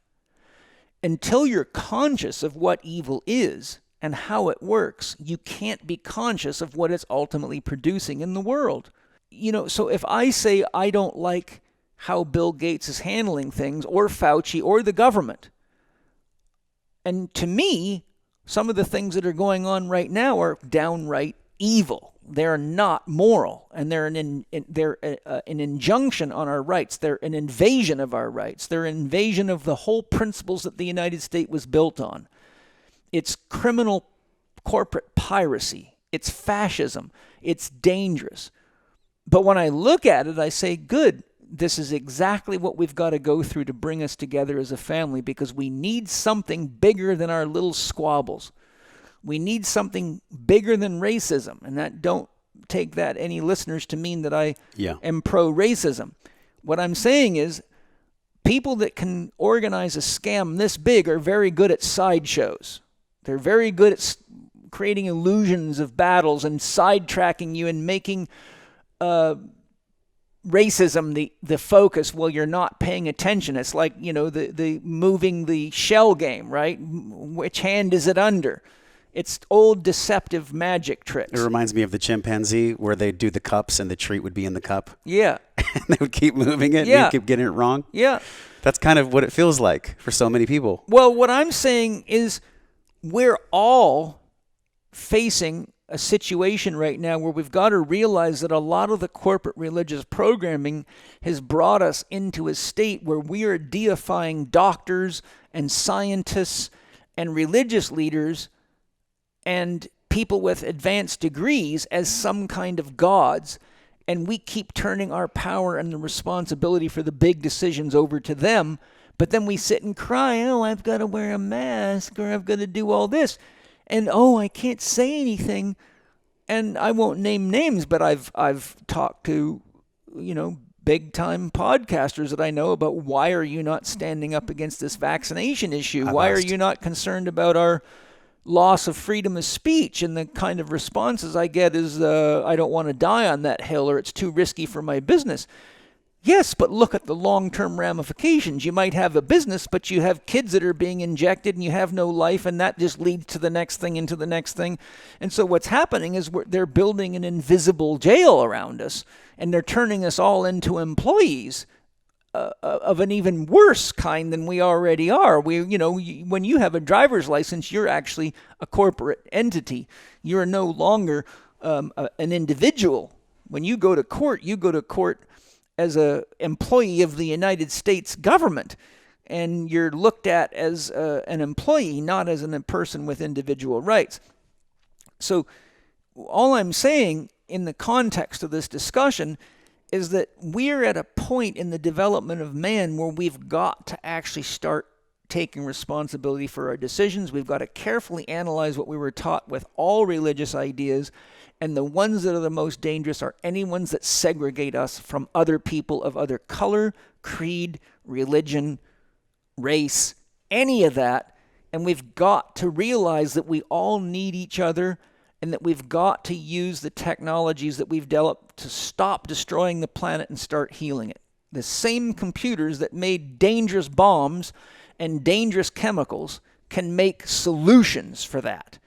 Until you're conscious of what evil is and how it works, you can't be conscious of what it's ultimately producing in the world. You know, so if I say I don't like how Bill Gates is handling things, or Fauci, or the government, and to me, some of the things that are going on right now are downright evil. They're not moral, and they're an injunction on our rights. They're an invasion of our rights. They're an invasion of the whole principles that the United States was built on. It's criminal corporate piracy. It's fascism. It's dangerous. But when I look at it, I say, good. This is exactly what we've got to go through to bring us together as a family, because we need something bigger than our little squabbles. We need something bigger than racism. And that, don't take that, any listeners, to mean that I am pro-racism. What I'm saying is, people that can organize a scam this big are very good at sideshows. They're very good at creating illusions of battles and sidetracking you and making racism the focus. Well, you're not paying attention. It's like, you know, the moving the shell game, right? Which hand is it under? It's old deceptive magic tricks. It reminds me of the chimpanzee, where they do the cups and the treat would be in the cup. Yeah. And they would keep moving it and you keep getting it wrong. Yeah. That's kind of what it feels like for so many people. Well, what I'm saying is, we're all facing a situation right now where we've got to realize that a lot of the corporate religious programming has brought us into a state where we are deifying doctors and scientists and religious leaders and people with advanced degrees as some kind of gods. And we keep turning our power and the responsibility for the big decisions over to them. But then we sit and cry, oh, I've got to wear a mask, or I've got to do all this. And, oh, I can't say anything. And I won't name names, but I've talked to, you know, big-time podcasters that I know about, why are you not standing up against this vaccination issue? Why are you not concerned about our loss of freedom of speech? And the kind of responses I get is, I don't want to die on that hill, or it's too risky for my business. Yes, but look at the long-term ramifications. You might have a business, but you have kids that are being injected and you have no life, and that just leads to the next thing, into the next thing. And so what's happening is they're building an invisible jail around us, and they're turning us all into employees of an even worse kind than we already are. When you have a driver's license, you're actually a corporate entity. You're no longer an individual. When you go to court as an employee of the United States government. and you're looked at as an employee, not as a person with individual rights. So all I'm saying in the context of this discussion is that we're at a point in the development of man where we've got to actually start taking responsibility for our decisions. We've got to carefully analyze what we were taught with all religious ideas, and the ones that are the most dangerous are any ones that segregate us from other people of other color, creed, religion, race, any of that. And we've got to realize that we all need each other, and that we've got to use the technologies that we've developed to stop destroying the planet and start healing it. The same computers that made dangerous bombs and dangerous chemicals can make solutions for that.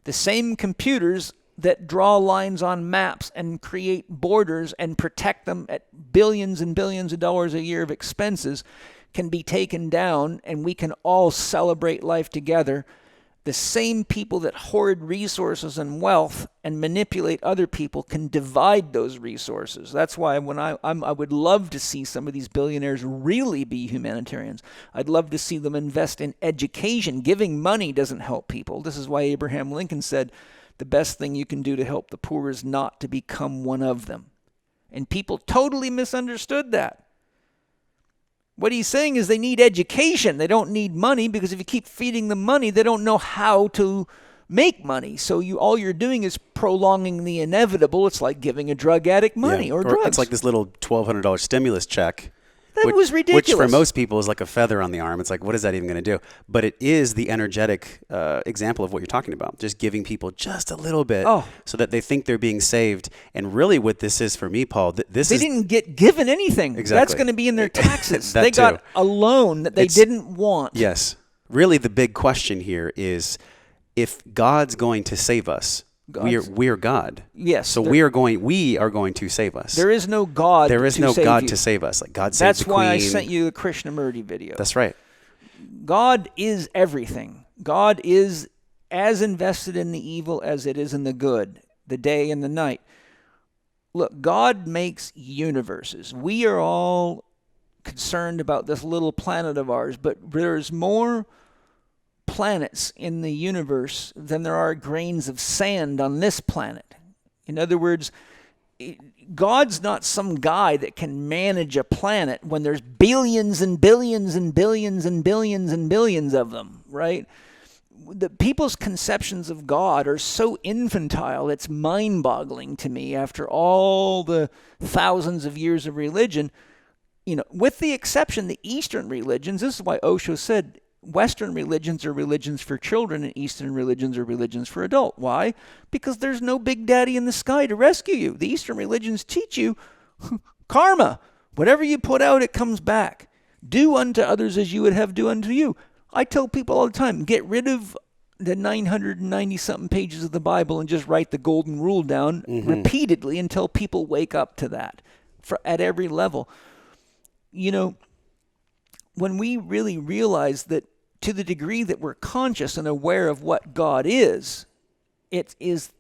The same computers that draw lines on maps and create borders and protect them at billions and billions of dollars a year of expenses can be taken down, and we can all celebrate life together. The same people that hoard resources and wealth and manipulate other people can divide those resources. That's why when I would love to see some of these billionaires really be humanitarians. I'd love to see them invest in education. Giving money doesn't help people. This is why Abraham Lincoln said, the best thing you can do to help the poor is not to become one of them. And people totally misunderstood that. What he's saying is they need education. They don't need money, because if you keep feeding them money, they don't know how to make money. So all you're doing is prolonging the inevitable. It's like giving a drug addict money or drugs. It's like this little $1,200 stimulus check. That was ridiculous. Which for most people is like a feather on the arm. It's like, what is that even going to do? But it is the energetic example of what you're talking about. Just giving people just a little bit so that they think they're being saved. And really what this is for me, Paul, they didn't get given anything. Exactly. That's going to be in their taxes. They got a loan that they didn't want. Yes. Really the big question here is, if God's going to save us, we're God. Yes. So we are going to save us. There is no God. There is no God you. to save us. Like God saved the Queen. That's why I sent you the Krishnamurti video. That's right. God is everything. God is as invested in the evil as it is in the good, the day and the night. Look, God makes universes. We are all concerned about this little planet of ours, but there's more planets in the universe than there are grains of sand on this planet. In other words, God's not some guy that can manage a planet when there's billions and billions and billions and billions and billions of them, right? The people's conceptions of God are so infantile, it's mind-boggling to me after all the thousands of years of religion. With the exception, the Eastern religions, this is why Osho said, Western religions are religions for children and Eastern religions are religions for adults. Why? Because there's no big daddy in the sky to rescue you. The Eastern religions teach you karma. Whatever you put out, it comes back. Do unto others as you would have do unto you. I tell people all the time, get rid of the 990-something pages of the Bible and just write the golden rule down repeatedly until people wake up to that at every level. When we really realize that to the degree that we're conscious and aware of what God is, it is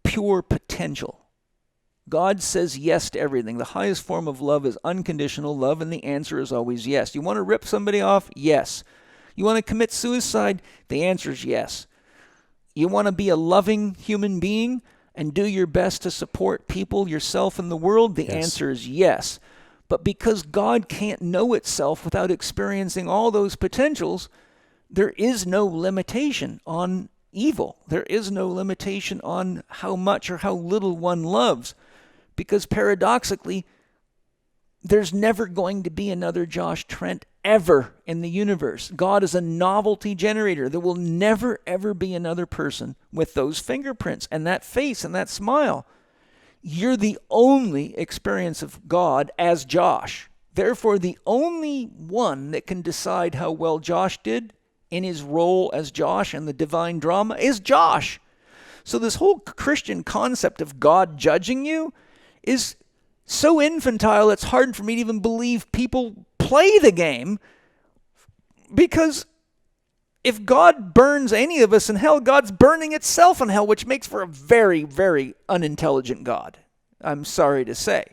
pure potential. God says yes to everything. The highest form of love is unconditional love, and the answer is always yes. You want to rip somebody off? Yes. You want to commit suicide? The answer is yes. You want to be a loving human being and do your best to support people, yourself, and the world? The answer is yes. But because God can't know itself without experiencing all those potentials, there is no limitation on evil. There is no limitation on how much or how little one loves. Because paradoxically, there's never going to be another Josh Trent ever in the universe. God is a novelty generator. There will never, ever be another person with those fingerprints and that face and that smile. You're the only experience of God as Josh. Therefore, the only one that can decide how well Josh did in his role as Josh in the divine drama is Josh. So this whole Christian concept of God judging you is so infantile, it's hard for me to even believe people play the game, because if God burns any of us in hell, God's burning itself in hell, which makes for a very, very unintelligent God. I'm sorry to say.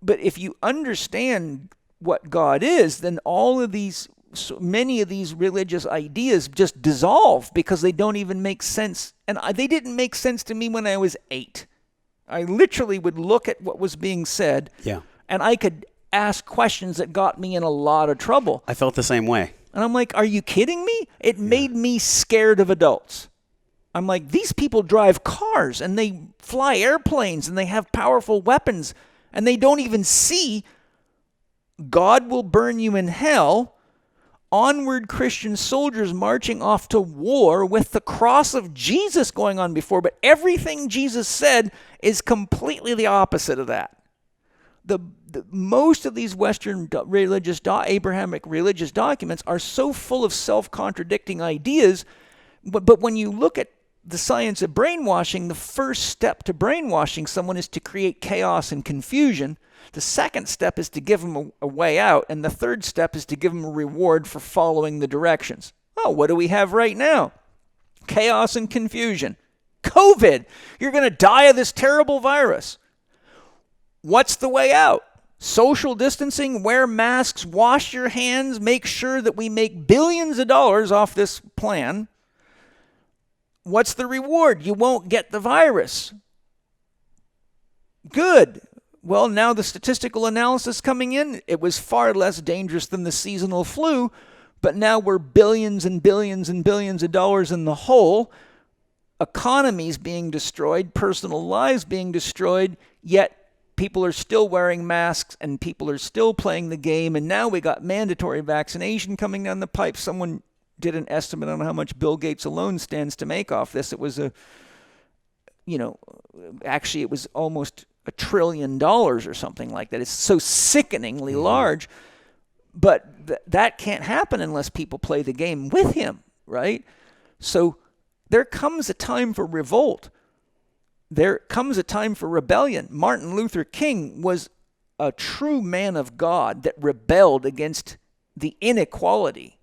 But if you understand what God is, then all of these so many of these religious ideas just dissolve because they don't even make sense. And they didn't make sense to me when I was 8. I literally would look at what was being said, and I could ask questions that got me in a lot of trouble. I felt the same way. And I'm like, are you kidding me? It made me scared of adults. I'm like, these people drive cars, and they fly airplanes, and they have powerful weapons, and they don't even see God will burn you in hell. Onward Christian soldiers marching off to war with the cross of Jesus going on before. But everything Jesus said is completely the opposite of that. Most of these Western Abrahamic religious documents are so full of self-contradicting ideas. But when you look at the science of brainwashing, the first step to brainwashing someone is to create chaos and confusion. The second step is to give them a way out. And the third step is to give them a reward for following the directions. Oh, what do we have right now? Chaos and confusion. COVID. You're going to die of this terrible virus. What's the way out? Social distancing, wear masks, wash your hands, make sure that we make billions of dollars off this plan. What's the reward? You won't get the virus. Good. Well, now the statistical analysis coming in, it was far less dangerous than the seasonal flu, but now we're billions and billions and billions of dollars in the hole. Economies being destroyed, personal lives being destroyed, yet people are still wearing masks and people are still playing the game. And now we got mandatory vaccination coming down the pipe. Someone did an estimate on how much Bill Gates alone stands to make off this. It was actually it was almost $1 trillion or something like that. It's so sickeningly large. But that can't happen unless people play the game with him, right? So there comes a time for revolt. There comes a time for rebellion. Martin Luther King was a true man of God that rebelled against the inequality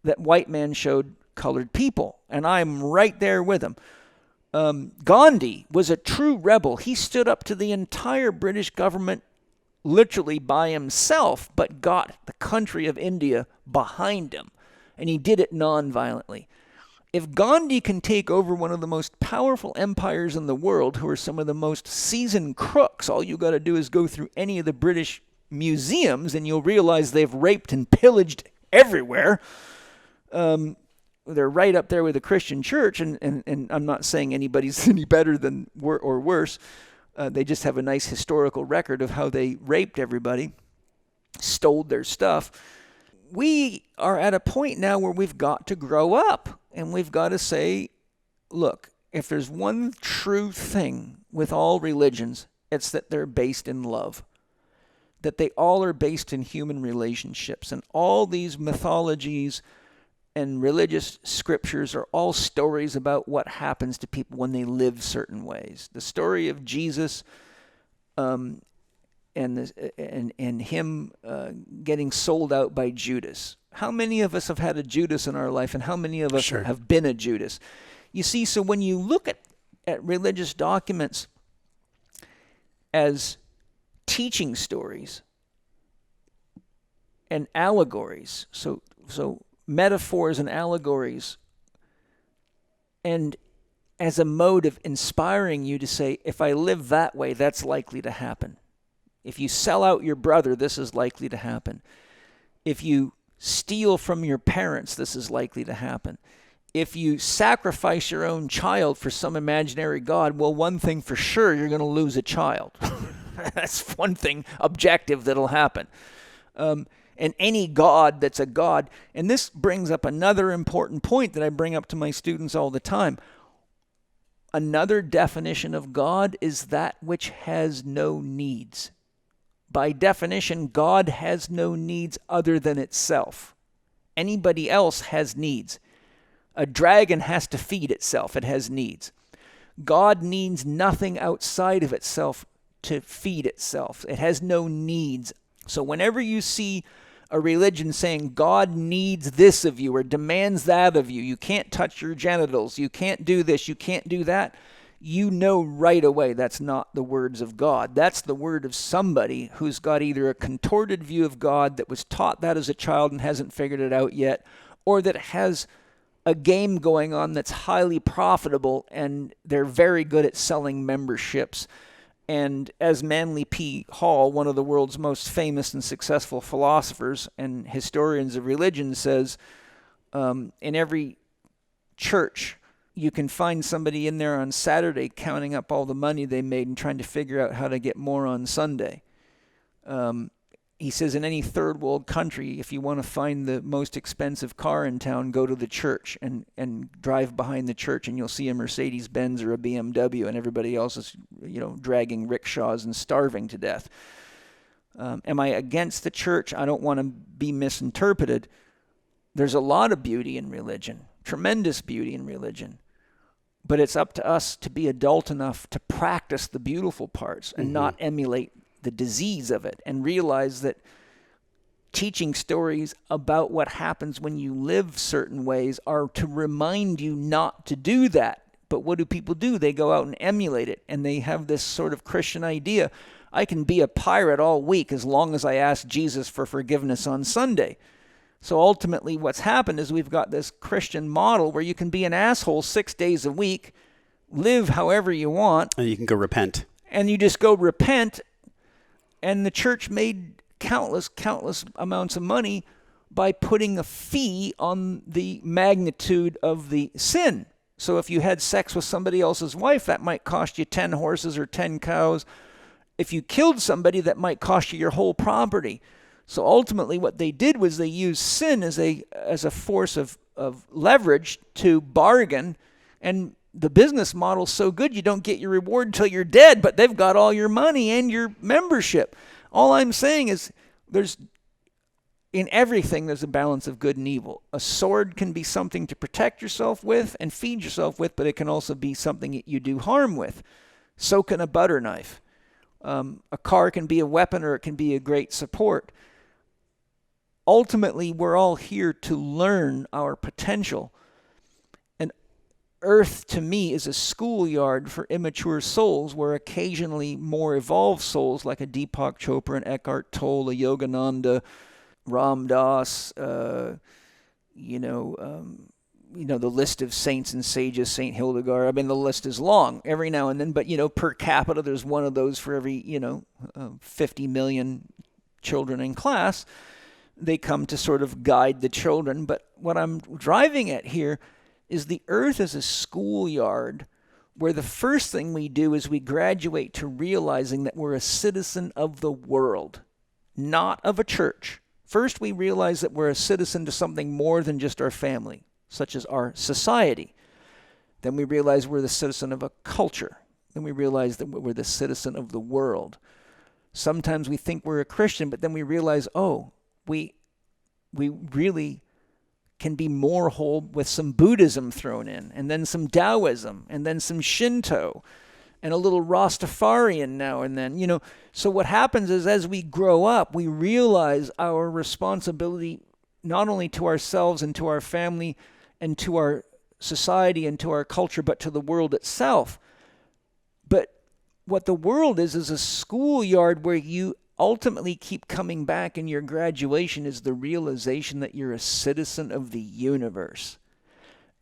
that white man showed colored people. And I'm right there with him. Gandhi was a true rebel. He stood up to the entire British government literally by himself, but got the country of India behind him. And he did it non-violently. If Gandhi can take over one of the most powerful empires in the world, who are some of the most seasoned crooks, all you got to do is go through any of the British museums and you'll realize they've raped and pillaged everywhere. They're right up there with the Christian church, and I'm not saying anybody's any better than or worse. They just have a nice historical record of how they raped everybody, stole their stuff. We are at a point now where we've got to grow up, and we've got to say, look, if there's one true thing with all religions, it's that they're based in love, that they all are based in human relationships, and all these mythologies and religious scriptures are all stories about what happens to people when they live certain ways. The story of Jesus and him getting sold out by Judas. How many of us have had a Judas in our life, and how many of us have been a Judas? You see, so when you look at religious documents as teaching stories and allegories, so metaphors and allegories, and as a mode of inspiring you to say, if I live that way, that's likely to happen. If you sell out your brother, this is likely to happen. If you steal from your parents, this is likely to happen. If you sacrifice your own child for some imaginary god, well, one thing for sure, you're going to lose a child. That's one thing objective that'll happen. And any god that's a god. And this brings up another important point that I bring up to my students all the time. Another definition of God is that which has no needs. By definition, God has no needs other than itself. Anybody else has needs. A dragon has to feed itself. It has needs. God needs nothing outside of itself to feed itself. It has no needs. So whenever you see a religion saying God needs this of you or demands that of you, you can't touch your genitals, you can't do this, you can't do that, you know right away that's not the words of God. That's the word of somebody who's got either a contorted view of God that was taught that as a child and hasn't figured it out yet, or that has a game going on that's highly profitable and they're very good at selling memberships. And as Manly P. Hall, one of the world's most famous and successful philosophers and historians of religion, says, in every church, you can find somebody in there on Saturday counting up all the money they made and trying to figure out how to get more on Sunday. He says in any third world country, if you want to find the most expensive car in town, go to the church and drive behind the church, and you'll see a Mercedes-Benz or a BMW, and everybody else is, dragging rickshaws and starving to death. Am I against the church? I don't want to be misinterpreted. There's a lot of beauty in religion, tremendous beauty in religion. But it's up to us to be adult enough to practice the beautiful parts and not emulate the disease of it, and realize that teaching stories about what happens when you live certain ways are to remind you not to do that. But what do people do? They go out and emulate it, and they have this sort of Christian idea. I can be a pirate all week as long as I ask Jesus for forgiveness on Sunday. So ultimately what's happened is we've got this Christian model where you can be an asshole 6 days a week, live however you want. And you can go repent. And you just go repent. And the church made countless amounts of money by putting a fee on the magnitude of the sin. So if you had sex with somebody else's wife, that might cost you 10 horses or 10 cows. If you killed somebody, that might cost you your whole property. So ultimately what they did was they used sin as a force of leverage to bargain. And the business model's so good you don't get your reward until you're dead, but they've got all your money and your membership. All I'm saying is in everything there's a balance of good and evil. A sword can be something to protect yourself with and feed yourself with, but it can also be something that you do harm with. So can a butter knife. A car can be a weapon, or it can be a great support. Ultimately, we're all here to learn our potential. And Earth, to me, is a schoolyard for immature souls, where occasionally more evolved souls, like a Deepak Chopra, an Eckhart Tolle, a Yogananda, Ram Dass, the list of saints and sages, Saint Hildegard. I mean, the list is long every now and then, but, per capita, there's one of those for every, 50 million children in class. They come to sort of guide the children. But what I'm driving at here is the earth is a schoolyard where the first thing we do is we graduate to realizing that we're a citizen of the world, not of a church. First, we realize that we're a citizen to something more than just our family, such as our society. Then we realize we're the citizen of a culture. Then we realize that we're the citizen of the world. Sometimes we think we're a Christian, but then we realize, we really can be more whole with some Buddhism thrown in, and then some Taoism, and then some Shinto, and a little Rastafarian now and then. So what happens is, as we grow up, we realize our responsibility not only to ourselves and to our family and to our society and to our culture, but to the world itself. But what the world is a schoolyard where you ultimately keep coming back, and your graduation is the realization that you're a citizen of the universe.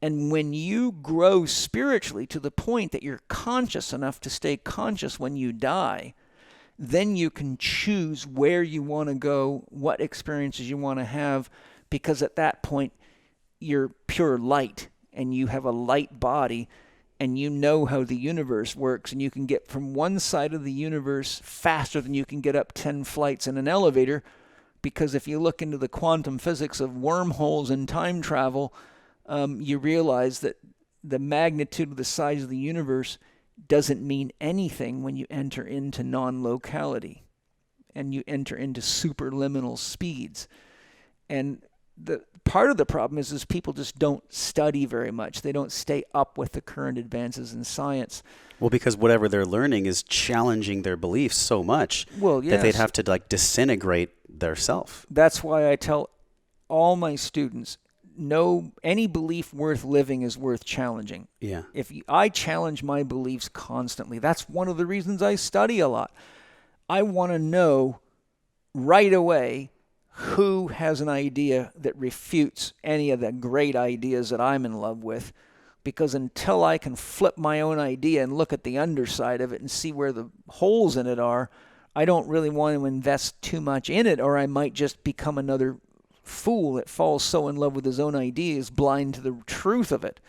And when you grow spiritually to the point that you're conscious enough to stay conscious when you die, then you can choose where you want to go, what experiences you want to have, because at that point you're pure light and you have a light body, and you know how the universe works, and you can get from one side of the universe faster than you can get up 10 flights in an elevator, because if you look into the quantum physics of wormholes and time travel, you realize that the magnitude of the size of the universe doesn't mean anything when you enter into non-locality and you enter into superliminal speeds. And the part of the problem is people just don't study very much. They don't stay up with the current advances in science. Well, because whatever they're learning is challenging their beliefs so much that they'd have to disintegrate their self. That's why I tell all my students, any belief worth living is worth challenging. Yeah. I challenge my beliefs constantly. That's one of the reasons I study a lot. I want to know right away who has an idea that refutes any of the great ideas that I'm in love with, because until I can flip my own idea and look at the underside of it and see where the holes in it are, I don't really want to invest too much in it, or I might just become another fool that falls so in love with his own ideas, blind to the truth of it.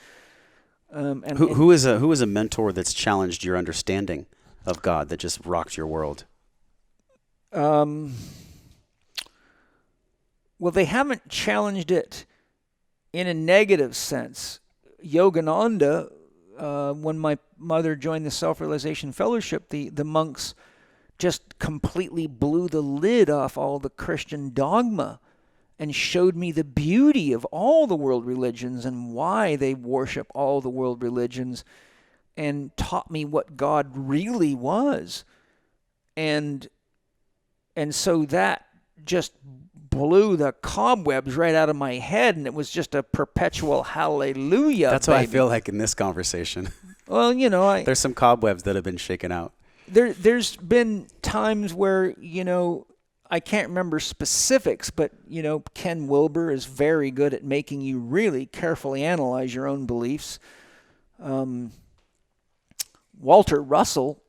Who is a mentor that's challenged your understanding of God, that just rocked your world? Well, they haven't challenged it in a negative sense. Yogananda, when my mother joined the Self-Realization Fellowship, the monks just completely blew the lid off all the Christian dogma and showed me the beauty of all the world religions and why they worship all the world religions, and taught me what God really was. And so that just blew the cobwebs right out of my head, and it was just a perpetual hallelujah. That's what I feel like in this conversation. Well, there's some cobwebs that have been shaken out. There's been times where, I can't remember specifics, but, Ken Wilber is very good at making you really carefully analyze your own beliefs. Walter Russell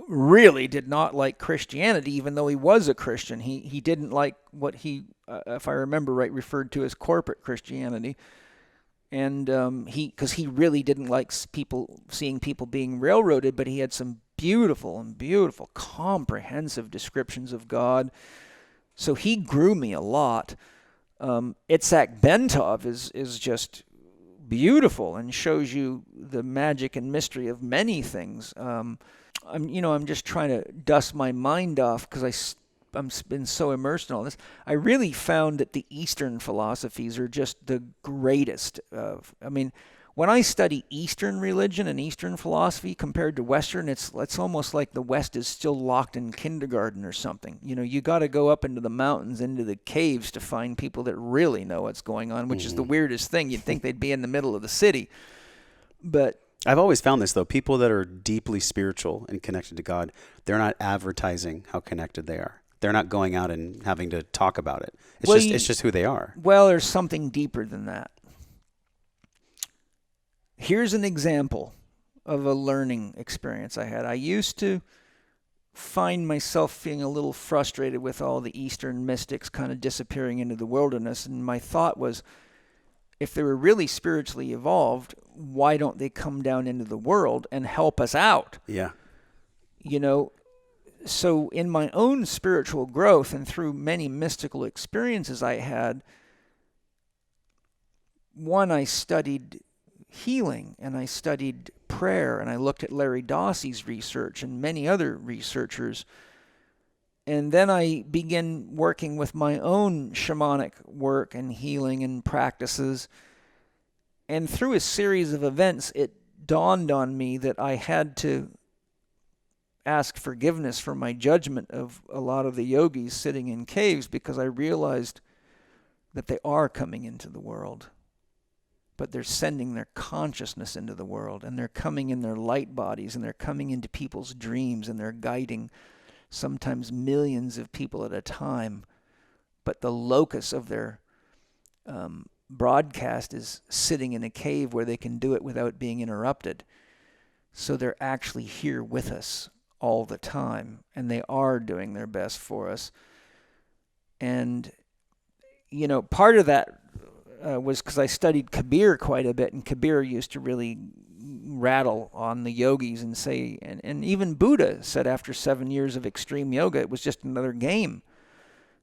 really did not like Christianity, even though he was a Christian. He didn't like what he, if I remember right, referred to as corporate Christianity. And because he really didn't like seeing people being railroaded, but he had some beautiful, comprehensive descriptions of God. So he grew me a lot. Itzhak Bentov is just beautiful and shows you the magic and mystery of many things. I'm just trying to dust my mind off because I'm been so immersed in all this. I really found that the Eastern philosophies are just the greatest. When I study Eastern religion and Eastern philosophy compared to Western, it's almost like the West is still locked in kindergarten or something. You got to go up into the mountains, into the caves to find people that really know what's going on, which is the weirdest thing. You'd think they'd be in the middle of the city. But I've always found this, though. People that are deeply spiritual and connected to God, they're not advertising how connected they are. They're not going out and having to talk about it. It's just who they are. Well, there's something deeper than that. Here's an example of a learning experience I had. I used to find myself feeling a little frustrated with all the Eastern mystics kind of disappearing into the wilderness, and my thought was, if they were really spiritually evolved, why don't they come down into the world and help us out? Yeah. So in my own spiritual growth and through many mystical experiences I had, one, I studied healing and I studied prayer and I looked at Larry Dossey's research and many other researchers. And then I began working with my own shamanic work and healing and practices. And through a series of events, it dawned on me that I had to ask forgiveness for my judgment of a lot of the yogis sitting in caves, because I realized that they are coming into the world, but they're sending their consciousness into the world, and they're coming in their light bodies, and they're coming into people's dreams, and they're guiding sometimes millions of people at a time. But the locus of their broadcast is sitting in a cave where they can do it without being interrupted. So they're actually here with us all the time, and they are doing their best for us. And, part of that was because I studied Kabir quite a bit, and Kabir used to really rattle on the yogis and say, and even Buddha said after 7 years of extreme yoga, it was just another game.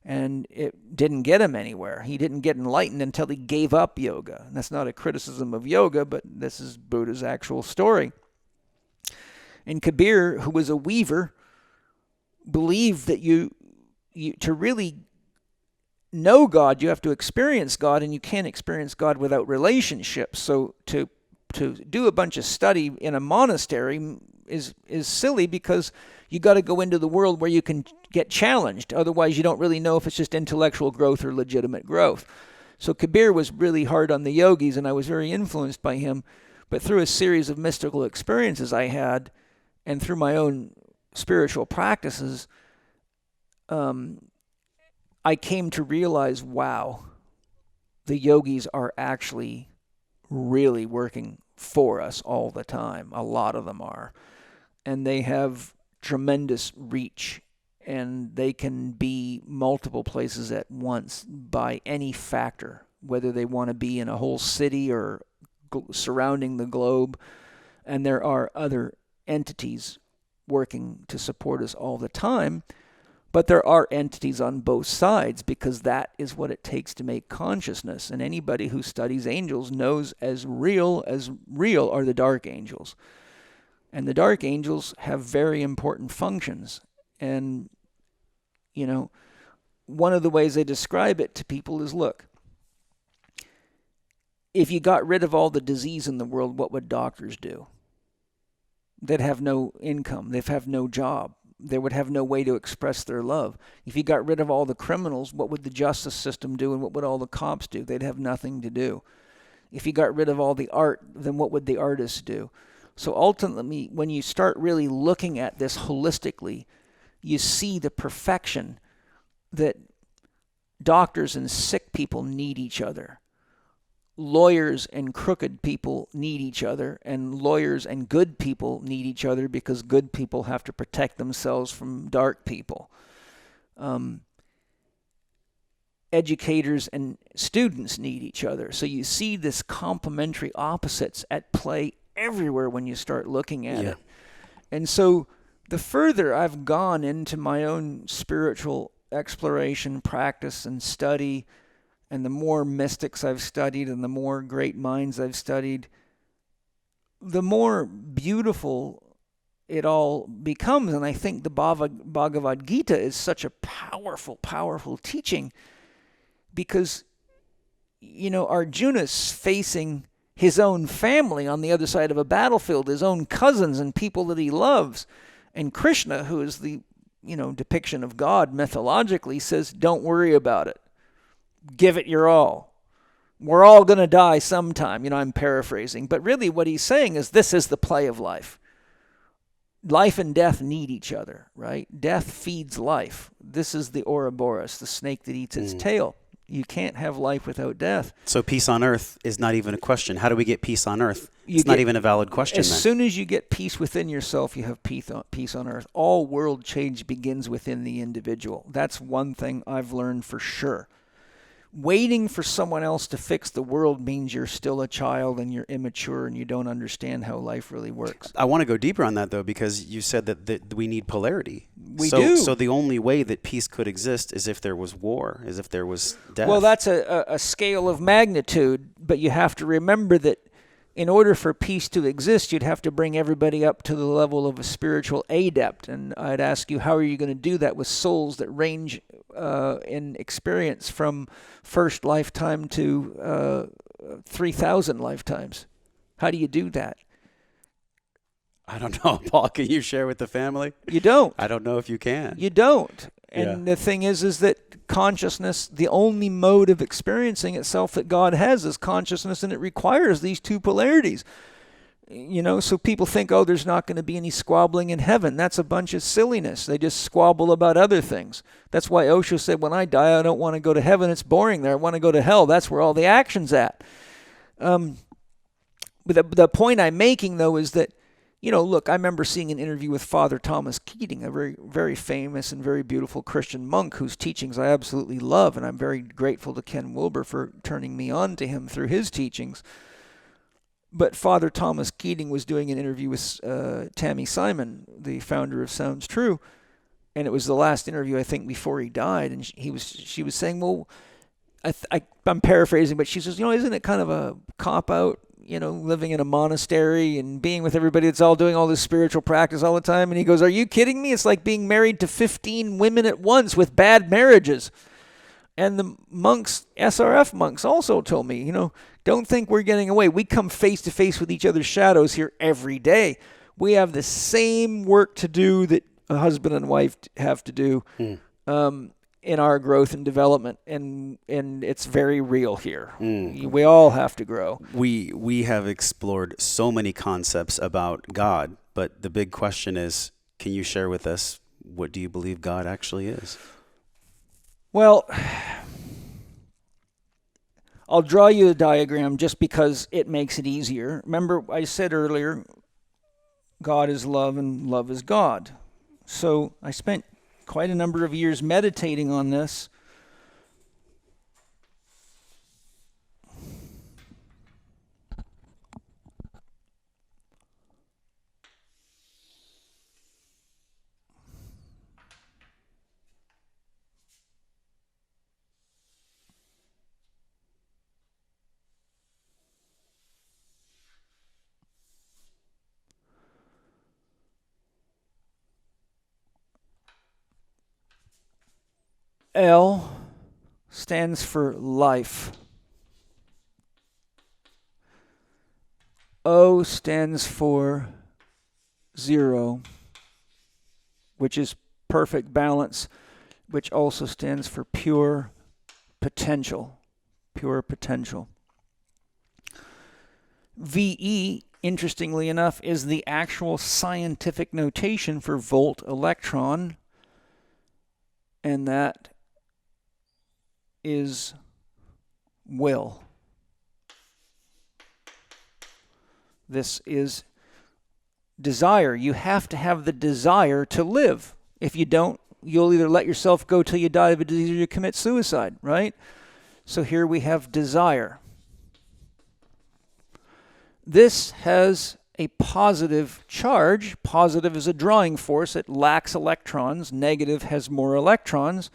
And it didn't get him anywhere. He didn't get enlightened until he gave up yoga. And that's not a criticism of yoga, but this is Buddha's actual story. And Kabir, who was a weaver, believed that you to really know God, you have to experience God, and you can't experience God without relationships. So to do a bunch of study in a monastery is silly, because you got to go into the world where you can get challenged. Otherwise, you don't really know if it's just intellectual growth or legitimate growth. So Kabir was really hard on the yogis, and I was very influenced by him. But through a series of mystical experiences I had, and through my own spiritual practices, I came to realize, wow, the yogis are actually really working for us all the time. A lot of them are. And they have tremendous reach, and they can be multiple places at once by any factor, whether they want to be in a whole city or surrounding the globe. And there are other entities working to support us all the time. But there are entities on both sides, because that is what it takes to make consciousness. And anybody who studies angels knows as real are the dark angels. And the dark angels have very important functions. And, you know, one of the ways they describe it to people is, look, if you got rid of all the disease in the world, what would doctors do? They'd have no income. They'd have no job. They would have no way to express their love. If you got rid of all the criminals, what would the justice system do, and what would all the cops do? They'd have nothing to do. If you got rid of all the art, then what would the artists do? So ultimately, when you start really looking at this holistically, you see the perfection that doctors and sick people need each other. Lawyers and crooked people need each other, and lawyers and good people need each other, because good people have to protect themselves from dark people. Educators and students need each other. So you see this complementary opposites at play everywhere when you start looking at it. And so the further I've gone into my own spiritual exploration, practice, and study, and the more mystics I've studied and the more great minds I've studied, the more beautiful it all becomes. And I think the Bhagavad Gita is such a powerful, powerful teaching, because, you know, Arjuna's facing his own family on the other side of a battlefield, his own cousins and people that he loves. And Krishna, who is the, you know, depiction of God mythologically, says, don't worry about it. Give it your all. We're all going to die sometime. You know, I'm paraphrasing. But really what he's saying is, this is the play of life. Life and death need each other, right? Death feeds life. This is the Ouroboros, the snake that eats its tail. You can't have life without death. So peace on earth is not even a question. How do we get peace on earth? It's not even a valid question. As soon as you get peace within yourself, you have peace on earth. All world change begins within the individual. That's one thing I've learned for sure. Waiting for someone else to fix the world means you're still a child and you're immature and you don't understand how life really works. I want to go deeper on that, though, because you said that we need polarity. We do. So the only way that peace could exist is if there was war, is if there was death. Well, that's a scale of magnitude, but you have to remember that in order for peace to exist, you'd have to bring everybody up to the level of a spiritual adept. And I'd ask you, how are you going to do that with souls that range in experience from first lifetime to 3,000 lifetimes? How do you do that? I don't know, Paul. Can you share with the family? You don't. I don't know if you can. You don't. And the thing is that consciousness, the only mode of experiencing itself that God has is consciousness, and it requires these two polarities. You know, so people think, oh, there's not going to be any squabbling in heaven. That's a bunch of silliness. They just squabble about other things. That's why Osho said, when I die, I don't want to go to heaven. It's boring there. I want to go to hell. That's where all the action's at. But the point I'm making, though, is that, you know, look, I remember seeing an interview with Father Thomas Keating, a very, very famous and very beautiful Christian monk whose teachings I absolutely love, and I'm very grateful to Ken Wilber for turning me on to him through his teachings. But Father Thomas Keating was doing an interview with Tammy Simon, the founder of Sounds True, and it was the last interview, I think, before he died, and she was saying, well, I'm paraphrasing, but she says, you know, isn't it kind of a cop-out, you know, living in a monastery and being with everybody that's all doing all this spiritual practice all the time? And he goes, are you kidding me? It's like being married to 15 women at once with bad marriages. And the monks, SRF monks, also told me, you know, don't think we're getting away. We come face to face with each other's shadows here every day. We have the same work to do that a husband and wife have to do. in our growth and development, and it's very real here. We all have to grow. We have explored so many concepts about God, but the big question is, can you share with us, what do you believe God actually is? Well, I'll draw you a diagram just because it makes it easier. Remember, I said earlier, God is love and love is God. So I spent quite a number of years meditating on this. L stands for life. O stands for 0, which is perfect balance, which also stands for pure potential. Pure potential. VE, interestingly enough, is the actual scientific notation for volt electron, and that is will. This is desire. You have to have the desire to live. If you don't, you'll either let yourself go till you die of a disease or you commit suicide, right? So here we have desire. This has a positive charge. Positive is a drawing force. It lacks electrons. Negative has more electrons.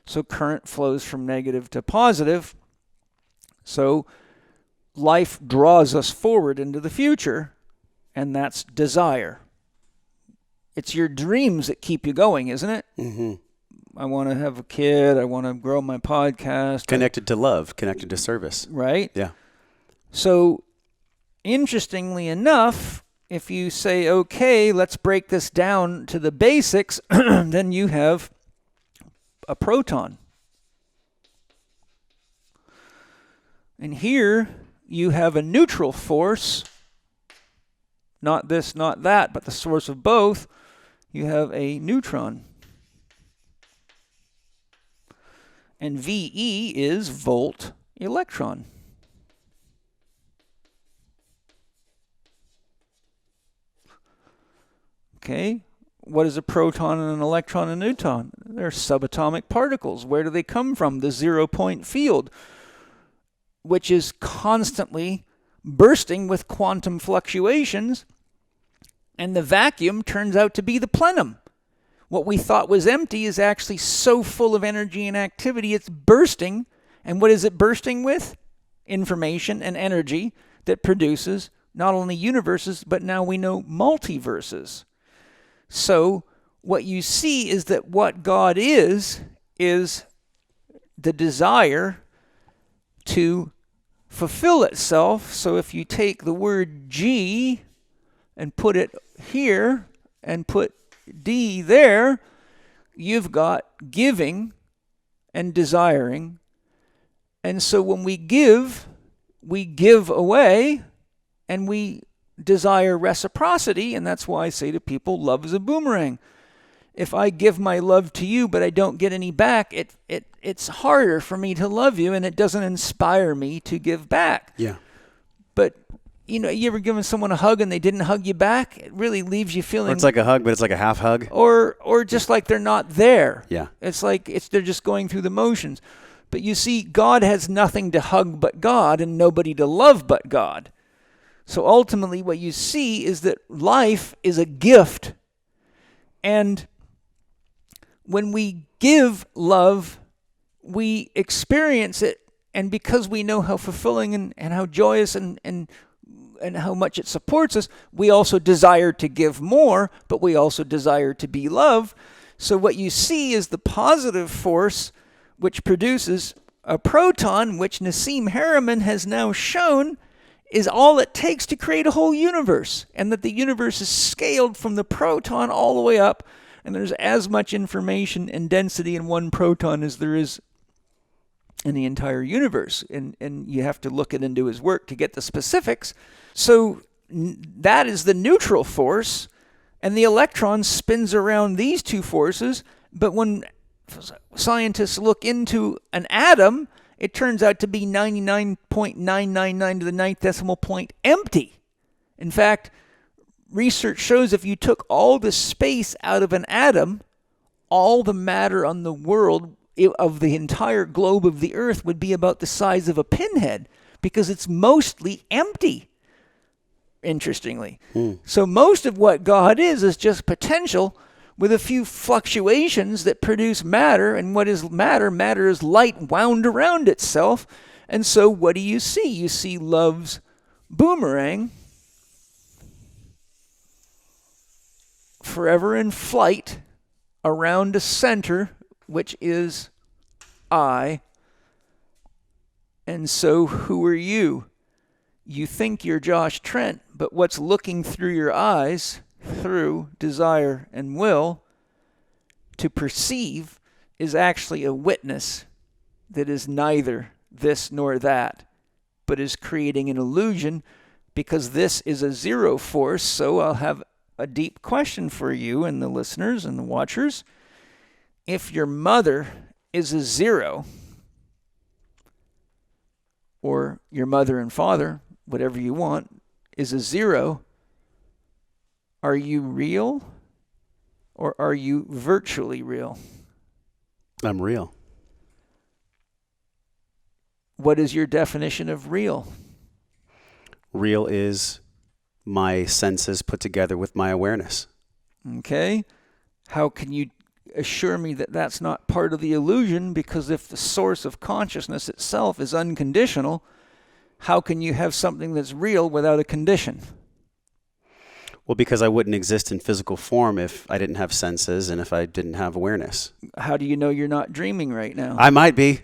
So current flows from negative to positive. So life draws us forward into the future, and that's desire. It's your dreams that keep you going, isn't it? Mm-hmm. I want to have a kid. I want to grow my podcast. Connected to love, connected to service. Right? Yeah. So interestingly enough, if you say, okay, let's break this down to the basics, then you have a proton. And here you have a neutral force, not this, not that, but the source of both. You have a neutron. And VE is volt electron. Okay, what is a proton and an electron and a neutron? They're subatomic particles. Where do they come from? The 0-point field, which is constantly bursting with quantum fluctuations, and the vacuum turns out to be the plenum. What we thought was empty is actually so full of energy and activity, it's bursting. And what is it bursting with? Information and energy that produces not only universes, but now we know multiverses. So what you see is that what God is the desire to fulfill itself. So if you take the word G and put it here and put D there, you've got giving and desiring. And so when we give away, and we desire reciprocity, and that's why I say to people, love is a boomerang. If I give my love to you but I don't get any back, it's harder for me to love you, and it doesn't inspire me to give back. Yeah. But you ever given someone a hug and they didn't hug you back? It really leaves you feeling. Or it's like a hug, but it's like a half hug. Or just like they're not there. Yeah. It's like they're just going through the motions. But you see, God has nothing to hug but God, and nobody to love but God. So ultimately what you see is that life is a gift. And when we give love, we experience it. And because we know how fulfilling and how joyous and how much it supports us, we also desire to give more, but we also desire to be loved. So what you see is the positive force, which produces a proton, which Nassim Haramein has now shown is all it takes to create a whole universe, and that the universe is scaled from the proton all the way up And there's as much information and density in one proton as there is in the entire universe. And you have to look it into his work to get the specifics. So that is the neutral force, and the electron spins around these two forces. But when scientists look into an atom, it turns out to be 99.999 to the ninth decimal point empty. In fact, research shows if you took all the space out of an atom, all the matter on the world of the entire globe of the Earth would be about the size of a pinhead, because it's mostly empty, interestingly. So most of what God is just potential with a few fluctuations that produce matter. And what is matter? Matter is light wound around itself. And so what do you see? You see love's boomerang forever in flight around a center, which is I. And so who are you? You think you're Josh Trent, but what's looking through your eyes, through desire and will, to perceive, is actually a witness that is neither this nor that, but is creating an illusion, because this is a zero force. So I'll have a deep question for you and the listeners and the watchers. If your mother is a zero, or your mother and father, whatever you want, is a zero, are you real, or are you virtually real? I'm real. What is your definition of real? Real is my senses put together with my awareness. Okay. How can you assure me that that's not part of the illusion? Because if the source of consciousness itself is unconditional, how can you have something that's real without a condition? Well, because I wouldn't exist in physical form if I didn't have senses and if I didn't have awareness. How do you know you're not dreaming right now? I might be.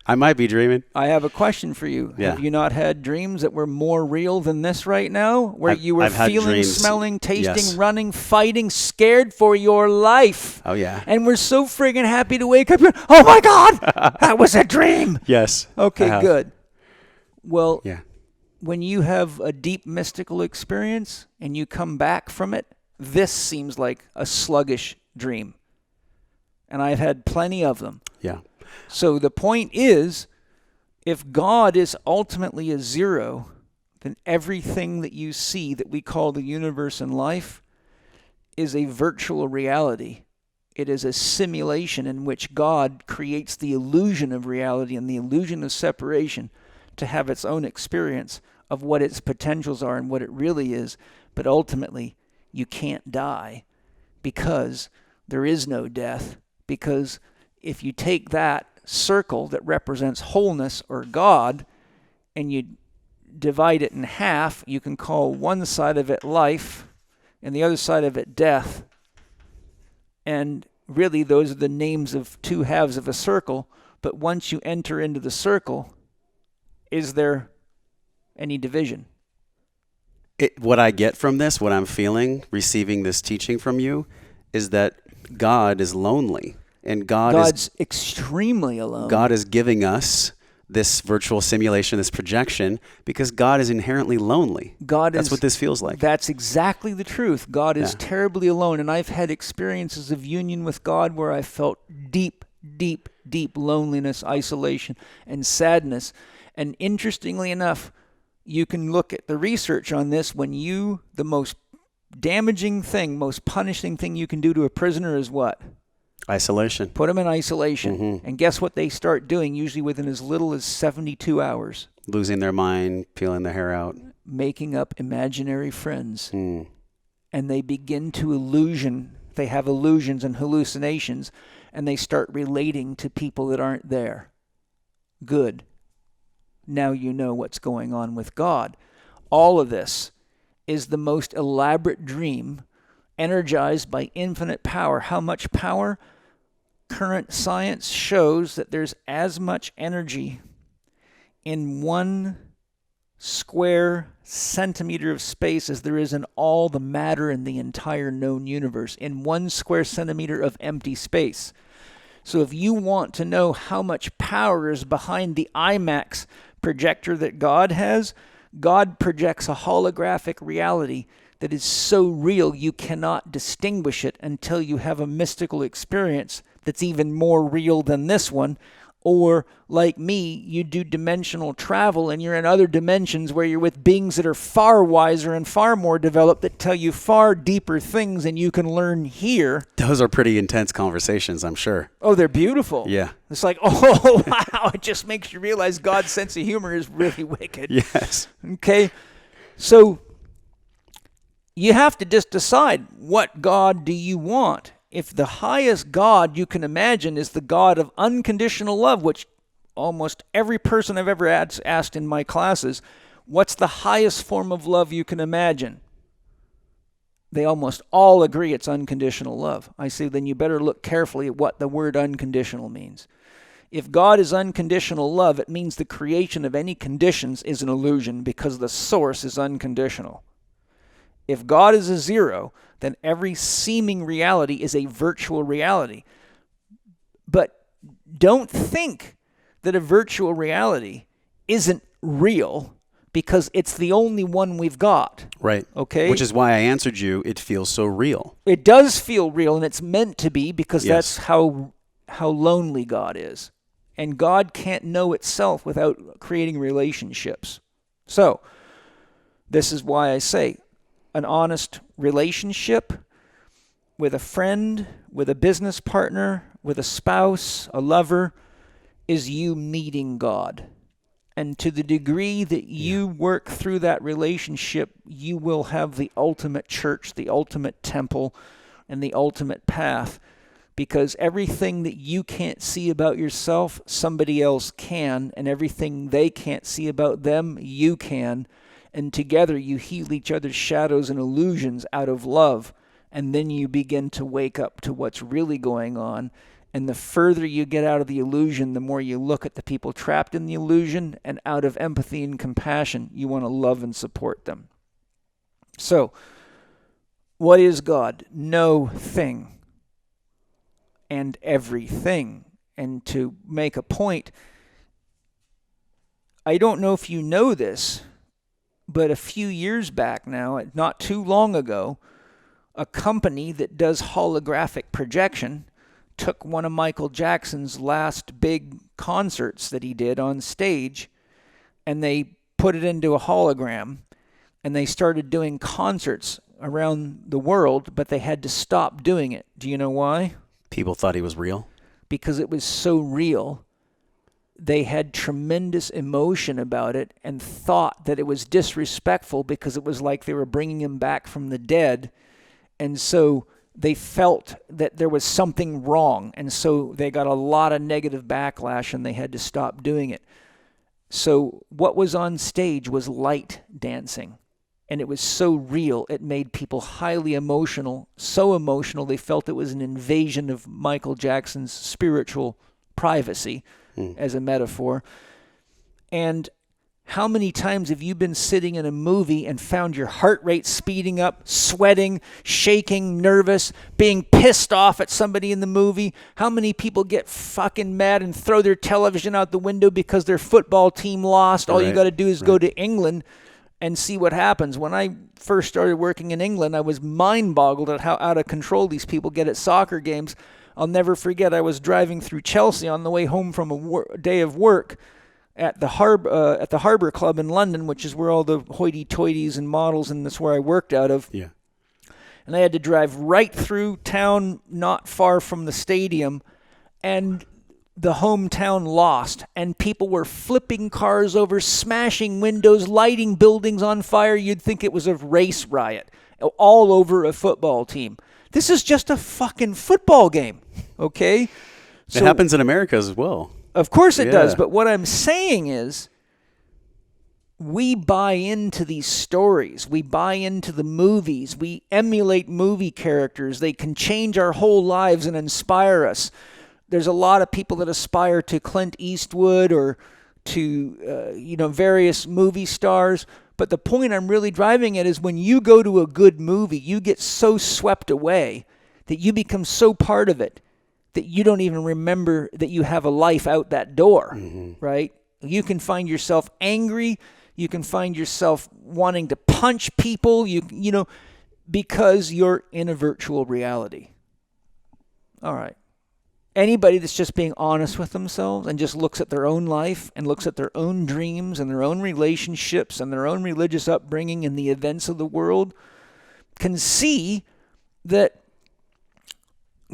I might be dreaming. I have a question for you. Yeah. Have you not had dreams that were more real than this right now? Where you were I've had feeling, dreams, smelling, tasting, yes. running, fighting, scared for your life. Oh, yeah. And we're so friggin' happy to wake up. Oh, my God, that was a dream. Yes. Okay, good. Well, yeah. When you have a deep mystical experience and you come back from it, this seems like a sluggish dream. And I've had plenty of them. Yeah. So the point is, if God is ultimately a zero, then everything that you see that we call the universe and life is a virtual reality. It is a simulation in which God creates the illusion of reality and the illusion of separation to have its own experience of what its potentials are and what it really is. But ultimately, you can't die because there is no death. Because if you take that circle that represents wholeness or God and you divide it in half, you can call one side of it life and the other side of it death. And really, those are the names of two halves of a circle. But once you enter into the circle, is there any division? What I get from this, what I'm feeling, receiving this teaching from you, is that God is lonely. And God's extremely alone. God is giving us this virtual simulation, this projection, because God is inherently lonely. That's what this feels like. That's exactly the truth. God is terribly alone. And I've had experiences of union with God where I felt deep, deep, deep loneliness, isolation, and sadness. And interestingly enough, you can look at the research on this. The most damaging thing, most punishing thing you can do to a prisoner is what? Isolation. Put them in isolation. Mm-hmm. And guess what they start doing, usually within as little as 72 hours? Losing their mind, peeling their hair out. Making up imaginary friends. Mm. And they begin to illusion. They have illusions and hallucinations, and they start relating to people that aren't there. Good. Now you know what's going on with God. All of this is the most elaborate dream, energized by infinite power. How much power? Current science shows that there's as much energy in one square centimeter of space as there is in all the matter in the entire known universe, in 1 square centimeter of empty space. So if you want to know how much power is behind the IMAX projector that God has, God projects a holographic reality that is so real you cannot distinguish it until you have a mystical experience that's even more real than this one. Or, like me, you do dimensional travel and you're in other dimensions where you're with beings that are far wiser and far more developed that tell you far deeper things than you can learn here. Those are pretty intense conversations, I'm sure. Oh, they're beautiful. Yeah. It's like, oh, wow, it just makes you realize God's sense of humor is really wicked. Yes. Okay? So you have to just decide, what God do you want? If the highest God you can imagine is the God of unconditional love, which almost every person I've ever asked in my classes, what's the highest form of love you can imagine? They almost all agree it's unconditional love. I say, then you better look carefully at what the word unconditional means. If God is unconditional love, it means the creation of any conditions is an illusion because the source is unconditional. If God is a zero, then every seeming reality is a virtual reality. But don't think that a virtual reality isn't real because it's the only one we've got. Right. Okay? Which is why I answered you, it feels so real. It does feel real, and it's meant to be because Yes. that's how lonely God is. And God can't know itself without creating relationships. So, this is why I say, an honest relationship with a friend, with a business partner, with a spouse, a lover, is you meeting God. And to the degree that you work through that relationship, you will have the ultimate church, the ultimate temple, and the ultimate path. Because everything that you can't see about yourself, somebody else can. And everything they can't see about them, you can. And together you heal each other's shadows and illusions out of love. And then you begin to wake up to what's really going on. And the further you get out of the illusion, the more you look at the people trapped in the illusion. And out of empathy and compassion, you want to love and support them. So, what is God? No thing and everything. And to make a point, I don't know if you know this, but a few years back now, not too long ago, a company that does holographic projection took one of Michael Jackson's last big concerts that he did on stage, and they put it into a hologram, and they started doing concerts around the world, but they had to stop doing it. Do you know why? People thought he was real? Because it was so real. They had tremendous emotion about it and thought that it was disrespectful because it was like they were bringing him back from the dead. And so they felt that there was something wrong. And so they got a lot of negative backlash and they had to stop doing it. So what was on stage was light dancing. And it was so real, it made people highly emotional. So emotional, they felt it was an invasion of Michael Jackson's spiritual privacy. As a metaphor. And how many times have you been sitting in a movie and found your heart rate speeding up, sweating, shaking, nervous, being pissed off at somebody in the movie? How many people get fucking mad and throw their television out the window because their football team lost? All you got to do is go to England and see what happens. When I first started working in England, I was mind-boggled at how out of control these people get at soccer games. I'll never forget, I was driving through Chelsea on the way home from a day of work at the Harbour Club in London, which is where all the hoity-toities and models, and that's where I worked out of. Yeah. And I had to drive right through town, not far from the stadium, and the hometown lost. And people were flipping cars over, smashing windows, lighting buildings on fire. You'd think it was a race riot, all over a football team. This is just a fucking football game, okay? It happens in America as well. Of course it does, but what I'm saying is we buy into these stories. We buy into the movies. We emulate movie characters. They can change our whole lives and inspire us. There's a lot of people that aspire to Clint Eastwood or to various movie stars. But the point I'm really driving at is when you go to a good movie, you get so swept away that you become so part of it that you don't even remember that you have a life out that door, right? You can find yourself angry. You can find yourself wanting to punch people, because you're in a virtual reality. All right. Anybody that's just being honest with themselves and just looks at their own life and looks at their own dreams and their own relationships and their own religious upbringing and the events of the world can see that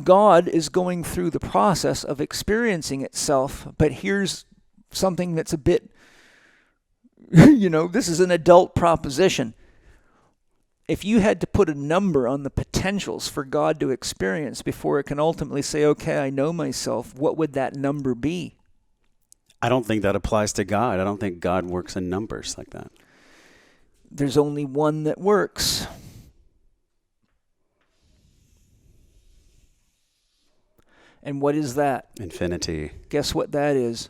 God is going through the process of experiencing itself. But here's something that's a bit, this is an adult proposition. If you had to put a number on the potentials for God to experience before it can ultimately say, okay, I know myself, what would that number be? I don't think that applies to God. I don't think God works in numbers like that. There's only one that works. And what is that? Infinity. Guess what that is?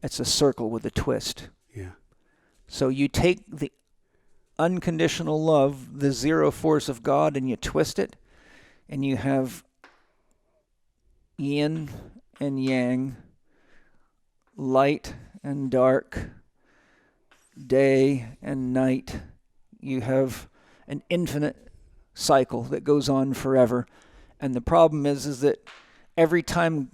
It's a circle with a twist. Yeah. So you take the unconditional love, the zero force of God, and you twist it, and you have yin and yang, light and dark, day and night. You have an infinite cycle that goes on forever. And the problem is that every time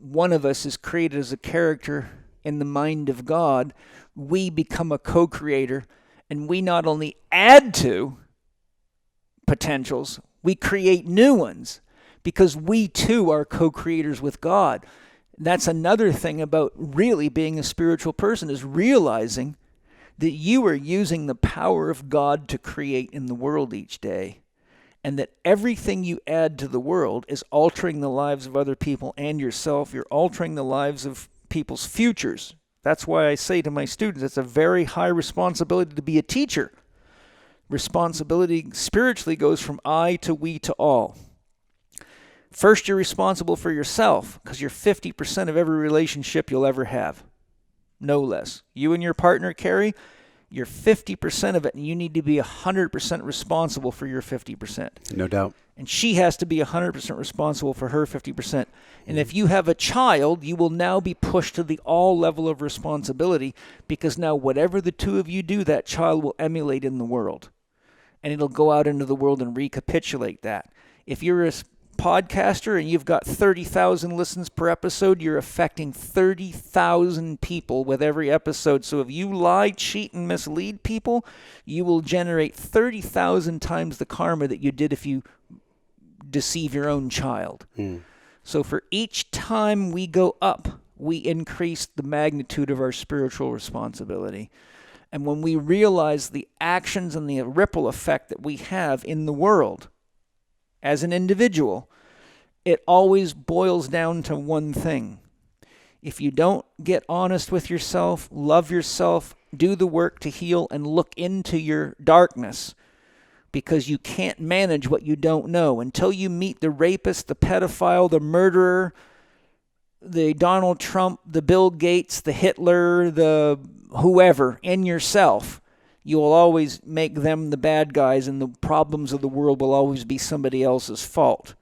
one of us is created as a character in the mind of God, we become a co-creator. And we not only add to potentials, we create new ones because we too are co-creators with God. That's another thing about really being a spiritual person, is realizing that you are using the power of God to create in the world each day. And that everything you add to the world is altering the lives of other people and yourself. You're altering the lives of people's futures. That's why I say to my students, it's a very high responsibility to be a teacher. Responsibility spiritually goes from I to we to all. First, you're responsible for yourself because you're 50% of every relationship you'll ever have. No less. You and your partner, Carrie, you're 50% of it, and you need to be 100% responsible for your 50%. No doubt. And she has to be 100% responsible for her 50%. And if you have a child, you will now be pushed to the all level of responsibility, because now whatever the two of you do, that child will emulate in the world. And it'll go out into the world and recapitulate that. If you're a podcaster and you've got 30,000 listens per episode, you're affecting 30,000 people with every episode. So if you lie, cheat, and mislead people, you will generate 30,000 times the karma that you did if you deceive your own child. So for each time we go up, we increase the magnitude of our spiritual responsibility. And when we realize the actions and the ripple effect that we have in the world as an individual, it always boils down to one thing. If you don't get honest with yourself, love yourself, do the work to heal, and look into your darkness, because you can't manage what you don't know. Until you meet the rapist, the pedophile, the murderer, the Donald Trump, the Bill Gates, the Hitler, the whoever in yourself, you will always make them the bad guys, and the problems of the world will always be somebody else's fault.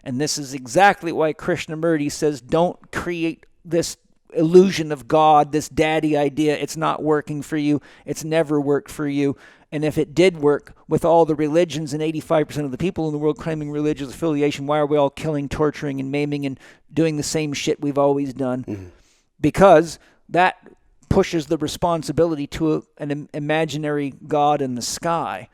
And this is exactly why Krishnamurti says, don't create this illusion of God, this daddy idea. It's not working for you. It's never worked for you. And if it did work with all the religions and 85% of the people in the world claiming religious affiliation, why are we all killing, torturing, and maiming and doing the same shit we've always done? Because that pushes the responsibility to an imaginary God in the sky.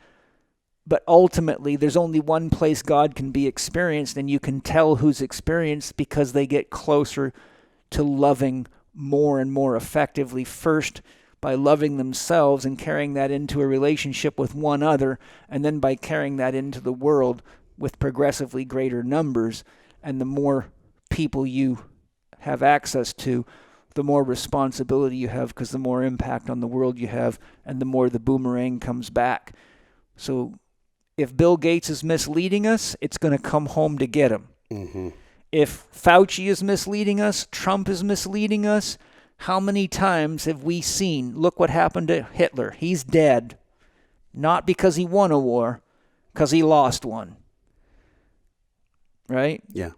But ultimately, there's only one place God can be experienced, and you can tell who's experienced because they get closer to loving more and more effectively, first by loving themselves and carrying that into a relationship with one other, and then by carrying that into the world with progressively greater numbers. And the more people you have access to, the more responsibility you have, because the more impact on the world you have, and the more the boomerang comes back. So if Bill Gates is misleading us, it's going to come home to get him. If Fauci is misleading us, Trump is misleading us, How many times have we seen, look what happened to Hitler. He's dead. Not because he won a war, because he lost one. Right? Yeah.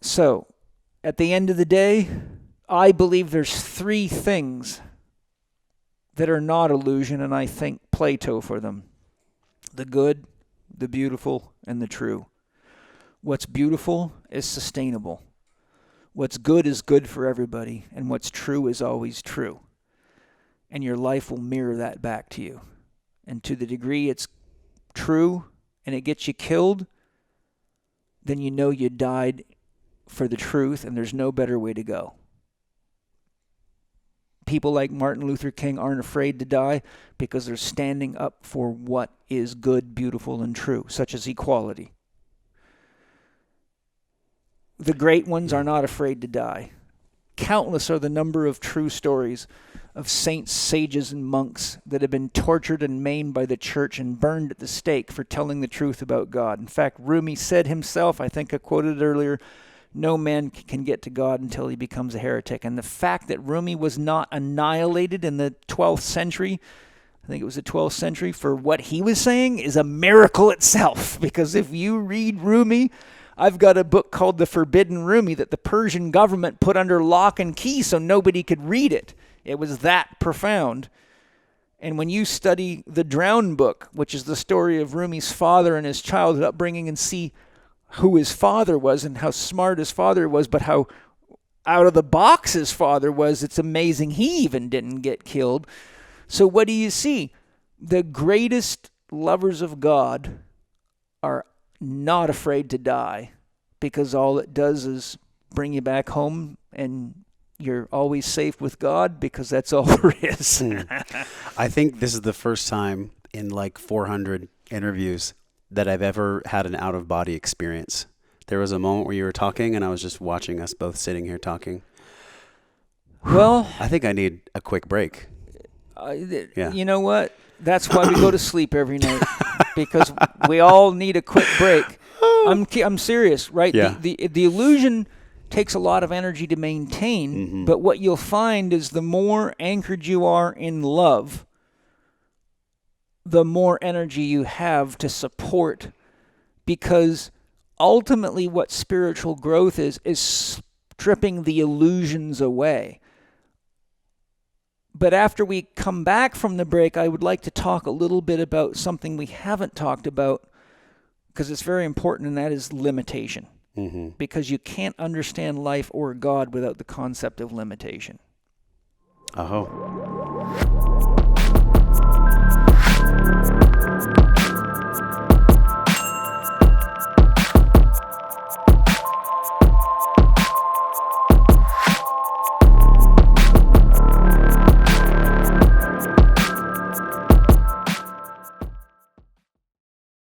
So, at the end of the day, I believe there's three things that are not illusion, and I thank Plato for them. The good, the beautiful, and the true. What's beautiful is sustainable. What's good is good for everybody, and what's true is always true. And your life will mirror that back to you. And to the degree it's true and it gets you killed, then you know you died for the truth, and there's no better way to go. People like Martin Luther King aren't afraid to die because they're standing up for what is good, beautiful, and true, such as equality. The great ones are not afraid to die. Countless are the number of true stories of saints, sages, and monks that have been tortured and maimed by the church and burned at the stake for telling the truth about God. In fact, Rumi said himself, I think I quoted it earlier, no man can get to God until he becomes a heretic. And the fact that Rumi was not annihilated in the 12th century, I think it was the 12th century, for what he was saying is a miracle itself. Because if you read Rumi, I've got a book called The Forbidden Rumi that the Persian government put under lock and key so nobody could read it. It was that profound. And when you study the Drowned book, which is the story of Rumi's father and his childhood upbringing, and see who his father was and how smart his father was, but how out of the box his father was, it's amazing he even didn't get killed. So what do you see? The greatest lovers of God are not afraid to die, because all it does is bring you back home, and you're always safe with God, because that's all there is. I think this is the first time in like 400 interviews that I've ever had an out-of-body experience. There was a moment where you were talking, and I was just watching us both sitting here talking. Well, I think I need a quick break. You know what? That's why we go to sleep every night, because we all need a quick break. I'm serious, right? Yeah. The illusion takes a lot of energy to maintain, but what you'll find is the more anchored you are in love, the more energy you have to support, because ultimately what spiritual growth is stripping the illusions away. But after we come back from the break, I would like to talk a little bit about something we haven't talked about, because it's very important, and that is limitation. Because you can't understand life or God without the concept of limitation. Oh.